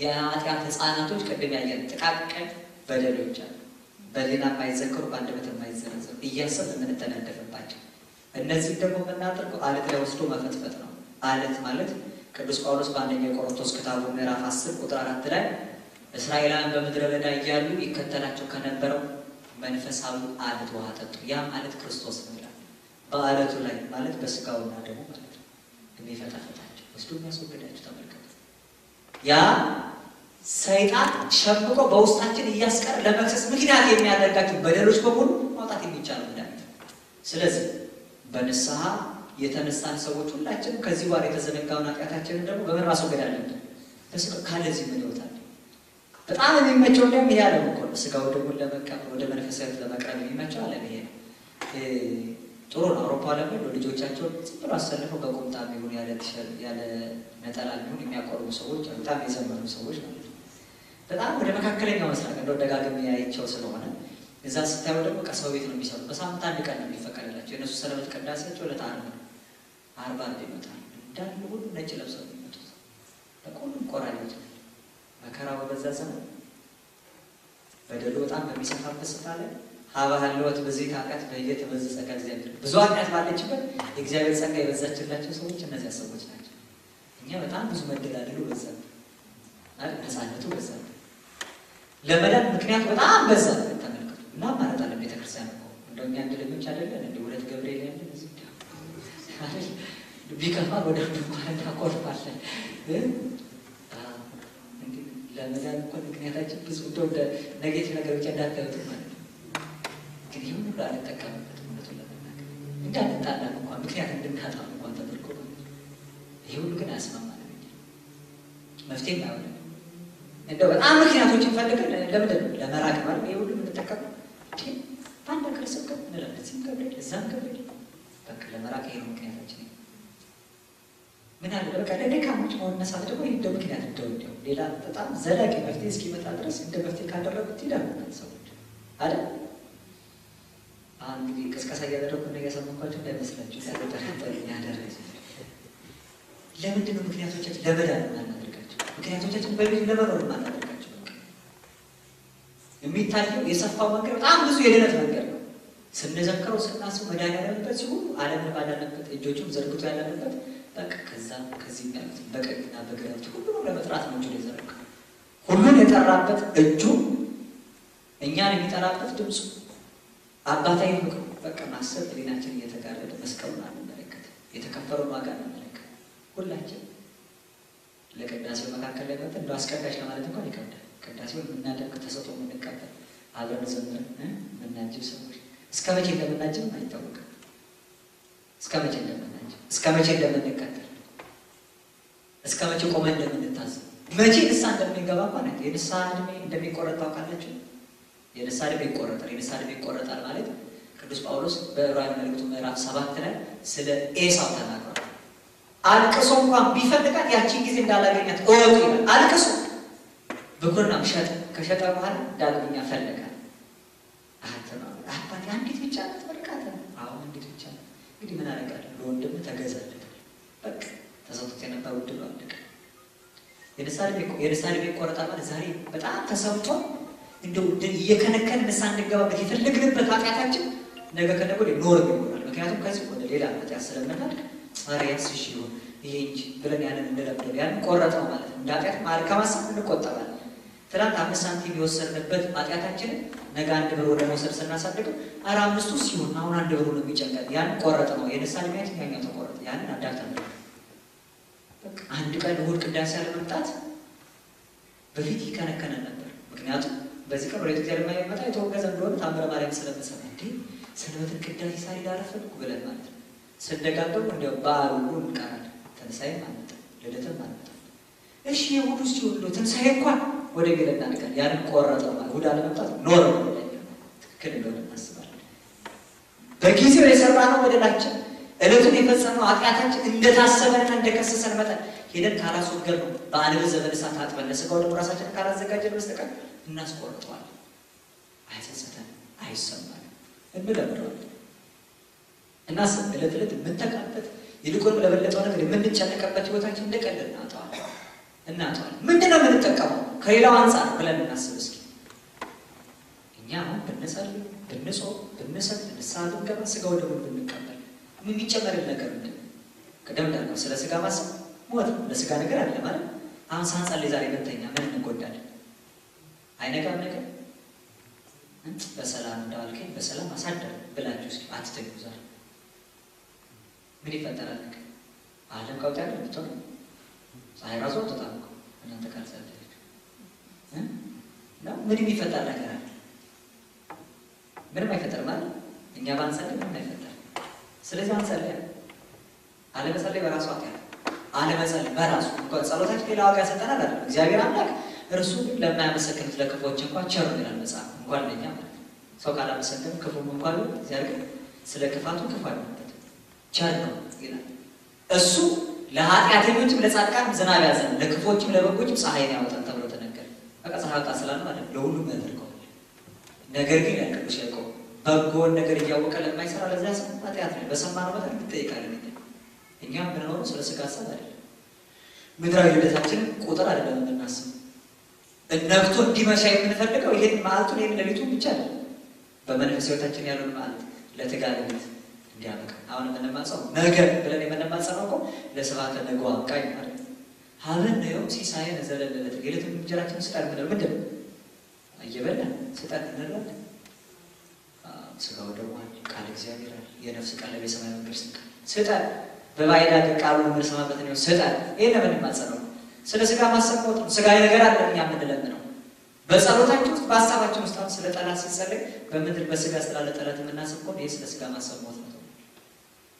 Speaker 1: የኃጢአት ሕፃናቶች ቅድም ያየን ጥቃቅን በደሎች አሉ፣ በሌላ የማይዘከሩ በአንደበት የማይዘረዘሩ እያሰብን የምንተነደፍባቸው። እነዚህ ደግሞ የምናደርገው አለት ላይ ወስዶ መፈጥፈጥ ነው። አለት ማለት ቅዱስ ጳውሎስ በአንደኛ ቆሮንቶስ ክታቡ ምዕራፍ 10 ቁጥር 4 ላይ እስራኤላውያን በምድረ በዳ እያሉ ይከተላቸው ከነበረው መንፈሳዊ አለት ውሃ ጠጡ። ያ ማለት ክርስቶስ ነው ይላል። በአለቱ ላይ ማለት በስጋውና ደሙ ማለት ነው የሚፈጠፍጣቸው ወስዶ የሚያስወግዳቸው። ተመልከቱ። ያ ሰይጣን ሸምቆ በውስጣችን እያስቀረ ለመክሰስ ምክንያት የሚያደርጋቸው በደሎች በሙሉ ማውጣት የሚቻለው እንዳለ። ስለዚህ በንስሐ የተነሳን ሰዎች ሁላችን ከዚህ በኋላ የተዘነጋውን ኃጢአታችንን ደግሞ በምን ማስወገድ አለብን? ካለዚህ ምን ይወጣል? በጣም የሚመቸው እንደም ይሄ ዓለም እኮ ነው። ስጋው ደግሞ ለመቀበል ወደ መንፈሳዊት ለመቅረብ የሚመቸው ዓለም ይሄ ነው። ጥሩ ነው። አውሮፓ ዓለም ላይ ልጆቻቸውን ዝም ብሎ አሰልፈው በቁምጣ የሚሆን ያለ ነጠላ የሚሆን የሚያቆርቡ ሰዎች በጣም የዘመኑ ሰዎች ማለት ነው። በጣም ወደ መካከለኛው ምስራቅ እንደው ደጋግሜ ያይቸው ስለሆነ እዛ ስታዩ ደግሞ ከሰው ቤት ነው የሚሰሩ። በሳምንት አንድ ቀን ነው የሚፈቀድላቸው። የእነሱ ሰንበት ቅዳሴያቸው ዕለተ ዓርብ ነው። ዓርብ አንድ ይመጣል። እንዳለ ሁሉ ነጭ ለብሰው የሚመጡት በሁሉም ቆራኞች። መከራው በበዛ ዘመን በደሉ በጣም በሚሰፋበት ስፍራ ላይ ሀባህልወት በዚህ ኃጢአት በየት በዚህ ጸጋ እግዚአብሔር ብዙ ኃጢአት ባለችበት የእግዚአብሔር ጸጋ የበዛችላቸው ሰዎች እነዚያ ሰዎች ናቸው። እኛ በጣም ብዙ መደላደሉ በዛ አይደል? ነፃነቱ በዛ ለመዳን ምክንያት በጣም በዛ። ተመልከቱ። እና ማለት አለ ቤተክርስቲያን እኮ እንደኛ አንድለኞች አይደለን እንዴ? ሁለት ገብርኤል ያለ እዚህ አይደል? ቢከፋ ወደ እንኳን ታቆርፋለን። ለመዳን እኮ ምክንያታችን ብዙ እንደ ኔጌቲቭ ነገሮች እንዳታዩት ማለት ነው። ግን ይሁን ሁሉ አልተጠቀምበት እውነቱን ለመናገር እንዳንጣላ እንኳን ምክንያት እንድናጣ እንኳን ተደርጎ ይሄ ሁሉ ግን አያስማማንም። መፍትሄ አይሆንም። እንደው በጣም ምክንያቶችን ፈልገን ለምንድን ነው ለመራቅ ማለት ይሄ ሁሉ የምንጠቀመው? በአንድ ነገር ሰብከ እንላለን፣ እዚህም ገብርኤል እዛም ገብርኤል። በቃ ለመራቅ ይሄ ነው ምክንያታችን። ምን አለ በቃ ለደካሞች መነሳት ደግሞ ይሄ እንደ ምክንያት እንደው ሌላ በጣም ዘላቂ መፍትሄ እስኪመጣ ድረስ እንደ መፍትሄ ካደረጉት ይላሉ ሰዎች አይደል? እንግዲህ ቅስቀሳ እያደረጉ እና እያሰማኳቸው እንዳይመስላችሁ ያደረጠ ያደረገ ለምንድን ነው ምክንያቶቻችን ለመዳን ማናደርጋቸው? ምክንያቶቻችን በቤት ለመኖር ማናደርጋቸው? የሚታየው የሰፋው መንገድ በጣም ብዙ የድነት መንገድ ነው። ስንዘከረው ስናስበው መዳን ያለበት ሲሆን ዓለምን ባዳነበት እጆቹም ዘርግቶ ያለበት በቃ ከዛም ከዚህ ያሉት በቀኝና በግራቸው ሁሉንም ለመጥራት ነው እንጂ የዘረጋ ሁሉን የጠራበት እጁ እኛን የሚጠራበት ድምፁ አባታዊ ፍቅሩ በቃ ማሰብ ሕሊናችን እየተጋረደ መስቀሉን አንመለከት፣ የተከፈለውን ዋጋ አንመለከት። ሁላችን ለቅዳሴው መካከል ላይ መጥተን እንደው አስቀዳሽ ለማለት እንኳን ይከብዳል። ቅዳሴውን የምናደርግ ተሰጥኦ የምንቀበል አብረን ዘምረን የምናጅብ ሰዎች እስከ መቼ እንደምናጅብ አይታወቅም። እስከ መቼ እንደምናጅብ፣ እስከ መቼ እንደምንከተል፣ እስከ መቼ ቆመን እንደምንታዘብ፣ መቼ ንስሐ እንደምንገባ ማለት የንስሐ ዕድሜ እንደሚቆረጥ ታውቃላችሁ። የንስሐ ዕድሜ ይቆረጣል። የንስሐ ዕድሜ ይቆረጣል ማለት ቅዱስ ጳውሎስ በዕብራውያን መልእክቱ ምዕራፍ 7 ላይ ስለ ኤሳው ተናግሯል። አልቅሶ እንኳን ቢፈልጋት ያቺን ጊዜ እንዳላገኛት እወቁ ይላል። አልቅሶ ብኩርናም ሸጠ። ከሸጠ በኋላ ዳግመኛ ፈለጋል። አባቴ አንዲት ብቻ ናት በርካታ። አሁን አንዲት ብቻ ናት። እንግዲህ ምን አደርጋለሁ? ለወንድም ተገዛለት። በቃ ተሰጥቶት የነበረው ዕድሉ አለቀ። የንስሐ ዕድሜ ይቆረጣል ማለት ዛሬ በጣም ተሰምቶ እንደው እየከነከን ንስሐ እንገባበት የፈለግንበት ኃጢአታችን ነገ ከነገ ወዲያ ኖር ይሆናል። ምክንያቱም ከዚህ ወደ ሌላ ኃጢአት ስለምናድግ ጸሪያስ ይሁን ይሄ እንጂ ብለን ያንን እንደለምደው ያንን ቆረጥ ነው ማለት ነው። እንደ ኃጢአት ማለት ከማሰብ እንቆጠባለን። ትናንት 5 ሳንቲም የወሰድንበት ኃጢአታችንን ነገ 1 ብር ወደ መውሰድ ስናሳድገው 5 ሲሆን አሁን 1 ብር ነው የሚጨንቀን። ያንን ቆረጥ ነው። የንስሐ ዕድሜያችን ያኛው ተቆረጠ። ያንን አዳምጠን በቃ አንድ ቀን እሑድ ቅዳሴ ያለመምጣት በፊት ይከነከነ ነበር። ምክንያቱም በዚህ ቀን ወደ እግዚአብሔር የማይመጣ የተወገዘ እንደሆነ ታምረ ማርያም ስለምሰማ እንዴ ሰንበትን ቅዳሴ ሳልሄድ አረፈድኩ ብለን ማለት ነው። ስንደጋገሙ እንዲያው በዓሉ ሁሉ እንቀራለን። ትንሣኤም አልመጣም፣ ልደትም አልመጣም። እሺ የእሑድ ውስጥ ይሁን ትንሣኤ እንኳን ወደ ገለና ነገር ያንን ቆረጠው ማለት እሑድ አለመምጣት ኖር ትክክል እንደሆነ እናስባለን። በጊዜው የሰራነው በደላችን ዕለቱን የፈጸመው ኃጢአታችን እንደታሰበንና እንደከሰሰን መጠን ሄደን ካላስወገድ ነው በአንብ ዘመን እሳት አጥበን ለሥጋው ደግሞ ራሳችንን ካላዘጋጀን በስተቀር እናስቆርጠዋለን። አይጸጸተን፣ አይሰማንም፣ እንለምደዋለን። እናስብ። ዕለት ዕለት የምንተካበት ይልቁንም ለበለጠው ነገር የምንጨነቀበት ሕይወታችን እንደቀልድ እናጠዋለን። ምንድነው የምንጠቀመው ከሌላው አንጻር ብለን እናስብ እስኪ። እኛ አሁን ብንጸልይ፣ ብንጾም፣ ብንሰግድ፣ ንስሐ ብንገባ፣ ሥጋው ደግሞ ብንቀበል የሚጨመርን ነገር ምንድን ነው? ቅድም እንዳልነው ስለ ሥጋ ማሰብ ሞት ነው። ለሥጋ ነገር አለ ማለት አሁን ሳንጸልይ ዛሬ ብንተኛ ምን እንጎዳለን? አይነጋም ነገር በሰላም እንዳልከኝ በሰላም አሳደር ብላችሁ እስኪ አትተኙ። ዛሬ ምን ይፈጠራል? ነገር ዓለም ቀውጥ ያለ ብትሆን ፀሐይ ራሷ ተጣምቆ እናንተ ካልጸለያችሁ ምን የሚፈጠር ነገር አለ? ምንም አይፈጠርም ማለት እኛ ባንጸልይ ምንም አይፈጠርም። ስለዚህ አንጸልይ። አለመጸለይ በራሱ ኃጢአት፣ አለመጸለይ በራሱ እንኳን ጸሎታችን ሌላ ዋጋ ያሰጠናል አይደል? እግዚአብሔር አምላክ እርሱ ግን ለማያመሰግኑት ለክፉዎች እንኳን ቸር ነው ይላል መጽሐፍ። እንኳን ለእኛ ማለት ነው። ሰው ካላመሰገነ ክፉም እንኳን እግዚአብሔር ስለ ክፋቱ ክፉ አይሆንበትም፣ ቸር ነው ይላል። እሱ ለኃጢአተኞችም ለጻድቃንም ዝናብ ያዘን፣ ለክፉዎችም ለበጎችም ፀሐይን ያወጣል ተብሎ ተነገረ። በቃ ፀሐይ ወጣ ስላለ ማለት ለሁሉም ያደርገዋል። ነገር ግን ያልቅዱስ ያዕቆብ በጎን ነገር እያወቀ ለማይሰራ ለዚያ ሰው ኃጢአት ነው። በሰማነው መጠን እንጠይቃለን። እኛም ብንኖረው ስለ ሥጋ ሀሳብ አይደለም፣ ምድራዊ ልደታችንን ቁጥር አይደለም የምናስብ። ነግቶ እንዲመሻ የምንፈልገው ይሄን መዓልቱን ይሄን ሌሊቱን ብቻ አይደለም፣ በመንፈስ ሕይወታችን ያለውን መዓልት ለትጋት እንዲያበቃ አሁን የምንማጸው ነገ ብለን የምንማጸነው እኮ ለስብሐተ ነግህ አብቃኝ ማለት ነው። ሀበነ ዮም ሲሳየነ ዘለለዕለትነ የዕለት እንጀራችንን ስጠን ብለን ምንድን ነው እየበላን ስጠን እንላለን። ሥጋው ደግሞ ቃል እግዚአብሔር አለ፣ የነፍስ ቀለብ የሰማይ መንግሥት ስጠን፣ በባዕድ አገር ቃሉን የምንሰማበት ነው ስጠን። ይሄን የምንማጸነው ስለ ሥጋ ማሰብ ነው። ሥጋዊ ነገር አለ እኛ የምንለምነው በጸሎታችን ውስጥ በሀሳባችን ውስጥ አሁን ስለ ጠላት ሲጸለይ በምድር በሥጋ ስላለ ጠላት የምናስብ ከሆነ ይህ ስለ ሥጋ ማሰብ ሞት ነው።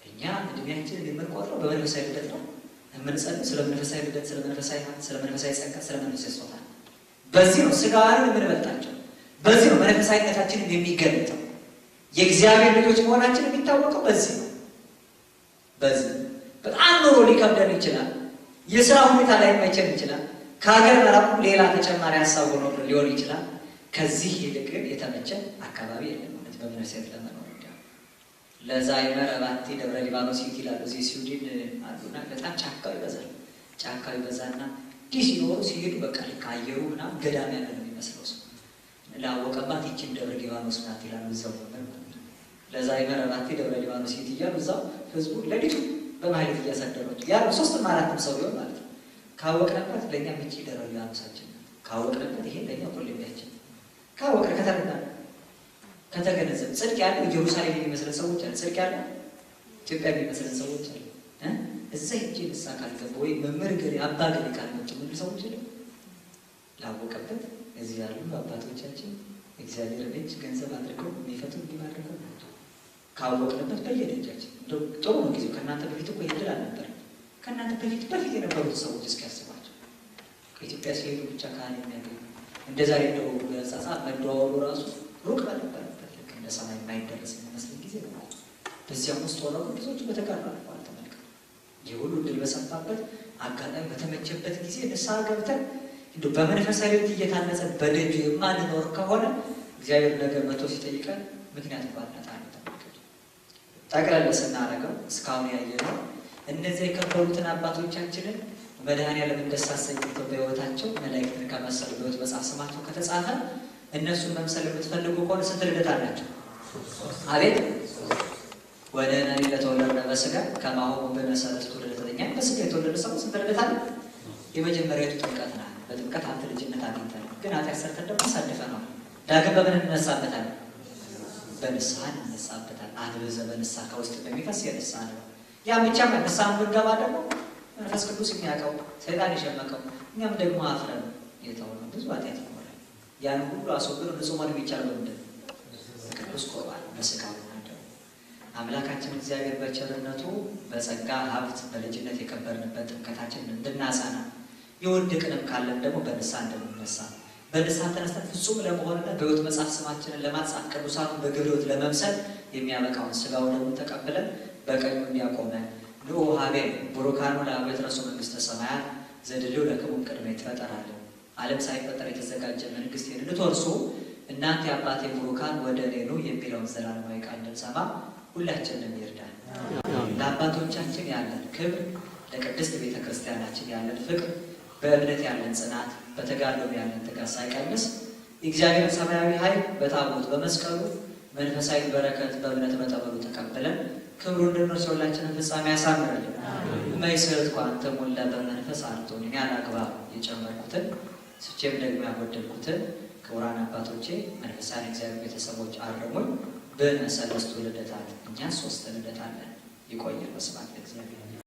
Speaker 1: እኛ እድሜያችንን የምንቆጥረው በመንፈሳዊ ልደት ነው የምንጸልይ፣ ስለ መንፈሳዊ ልደት፣ ስለ መንፈሳዊ ሀብት፣ ስለ መንፈሳዊ ጸጋ፣ ስለ መንፈሳዊ ስጦታ። በዚህ ነው ሥጋውያንን የምንበልጣቸው። በዚህ ነው መንፈሳዊነታችንን የሚገለጠው። የእግዚአብሔር ልጆች መሆናችን የሚታወቀው በዚህ ነው። በዚህ በጣም ኑሮ ሊከብደን ይችላል። የሥራ ሁኔታ ላይ ማይችል ይችላል። ከሀገር መራቁ ሌላ ተጨማሪ ሀሳብ ሆኖ ሊሆን ይችላል። ከዚህ ይልቅ ግን የተመቸ አካባቢ የለም ማለት በመንፈሳዊ ለመኖር ለዛ የመረባቲ ደብረ ሊባኖስ ይላሉ። እዚህ ስዊድን አሉና በጣም ጫካው ይበዛል። ጫካው ይበዛና እንዲህ ሲኖሩ ሲሄዱ በቃ ልክ አየሩ ምናምን ገዳም ያለ ነው የሚመስለው። ሰው ላወቀባት ይችን ደብረ ሊባኖስ ናት ይላሉ። እዛው ነበር ለዛ የመረባቲ ደብረ ሊባኖስ እያሉ እዛው ህዝቡ ለሊቱ በማህሌት እያሳደሩት ያሉ 3ም 4ም ሰው ቢሆን ማለት ነው። ካወቅንበት ለእኛ ምንጭ ደብረ ሊባኖሳችን ናት። ካወቅንበት ይሄ ለእኛ ኮሌቢያችን ካወቅን ከተረዳ ከተገነዘብ ጽድቅ ያለው ኢየሩሳሌም የሚመስለን ሰዎች አለ። ጽድቅ ያለው ኢትዮጵያ የሚመስለን ሰዎች አለ። እዛ ሄጄ ንስሐ ካልገባ ወይ መምህር ገሌ አባ ገሌ ካልመጡ ምን ሰዎች አለ። ላወቀበት እዚህ ያሉ አባቶቻችን እግዚአብሔር ልጅ ገንዘብ አድርገው የሚፈቱ እንዲማድረገው ናቸው። ካወቅንበት በየደጃችን ጥሩ ነው ጊዜው። ከእናንተ በፊት እኮ ይድል አልነበረም። ከእናንተ በፊት የነበሩት ሰዎች እስኪያስባቸው ከኢትዮጵያ ሲሄዱ ብቻ ካህን የሚያገኙ እንደ ዛሬ እንደው በጻጻፍ መደዋወሉ ራሱ ሩቅ ባልነበረበት ልክ እንደ ሰማይ የማይደረስ የሚመስል ጊዜ ነው። በዚያም ውስጥ ሆነው ብዙዎቹ በተጋራ አልፏል። ተመልከቱ። ይህ ሁሉ ድል በሰፋበት አጋጣሚ በተመቸበት ጊዜ ንስሐ ገብተን እንደው በመንፈሳዊ ሕይወት እየታነጸን በደጁ የማንኖር ከሆነ እግዚአብሔር ነገር መቶ ሲጠይቀን ምክንያት ባልነጣ ነው። ተመልከቱ። ጠቅለል ስናደርገው እስካሁን ያየነው እነዚህ የከበሩትን አባቶቻችንን መድኃኔዓለም ደስ አሰኝተው በሕይወታቸው መላእክትን ከመሰሉ በሕይወት መጽሐፍ ስማቸው ከተጻፈ እነሱን መምሰል የምትፈልጉ ከሆነ ስንት ልደት አላቸው? አቤት ወለነኒ ለተወለድነ በሥጋ ከማሁ በመሰረቱ ልደት። እኛ በሥጋ የተወለደ ሰው ስንት ልደት አለ? የመጀመሪያቱ ጥምቀት ናት። በጥምቀት አንተ ልጅነት አግኝተን ግን ኃጢአት ሰርተን ደግሞ አሳልፈነዋል። ዳግም በምን እንነሳበታለን? በንስሐ እንነሳበታለን። አድበዘ በንስሐ ከውስጥ በሚፈስ የንስሐ ነው። ያ ብቻ ንስሐ ብንገባ ደግሞ መንፈስ ቅዱስ የሚያውቀው ሰይጣን የሸመቀው እኛም ደግሞ አፍረን የተውነው ብዙ ኃጢአት ይኖራል። ያን ሁሉ አስወግዶ ንጹሕ መሆን የሚቻለው ምንድን ነው? በቅዱስ ቁርባን በሥጋው እና ደሙ። አምላካችን እግዚአብሔር በቸርነቱ በጸጋ ሀብት በልጅነት የከበርንበት ጥምቀታችንን እንድናጸና የወደቅንም ካለን ደግሞ በንስሐ እንድንነሳ በንስሐ ተነስተን ፍጹም ለመሆንና በሕይወት መጽሐፍ ስማችንን ለማጻፍ ቅዱሳኑን በግብረ ሕይወት ለመምሰል የሚያበቃውን ሥጋው ደግሞ ተቀብለን በቀኙ እንዲያቆመን ንዑ ሀቤ ቡሩካኑ ለአብ የትረሱ መንግሥተ ሰማያት ዘድልው ለክሙ ቅድመ ይትፈጠር አለ። ዓለም ሳይፈጠር የተዘጋጀ መንግሥቴን እንድትወርሱ እናንተ የአባቴ ቡሩካን ወደ እኔ ኑ የሚለውን ዘላለማዊ ቃል እንድንሰማ ሁላችንም ይርዳል። ለአባቶቻችን ያለን ክብር፣ ለቅድስት ቤተ ክርስቲያናችን ያለን ፍቅር፣ በእምነት ያለን ጽናት፣ በተጋድሎ ያለን ትጋት ሳይቀንስ የእግዚአብሔርን ሰማያዊ ኃይል በታቦት በመስቀሉ መንፈሳዊ በረከት በእምነት በጠበሉ ተቀብለን ክብሩ እንድንወርስ ሁላችንን ፍጻሜ ያሳምርልን። የማይሰሩት ኳንተ ሞላ በመንፈስ አርቶን ያላግባብ የጨመርኩትን ስቼም ደግሞ ያጎደልኩትን ክቡራን አባቶቼ መንፈሳዊ እግዚአብሔር ቤተሰቦች አረሙኝ። በሰለስቱ ልደታት እኛ 3 ልደት አለን። ይቆያል። በስብሐት ለእግዚአብሔር።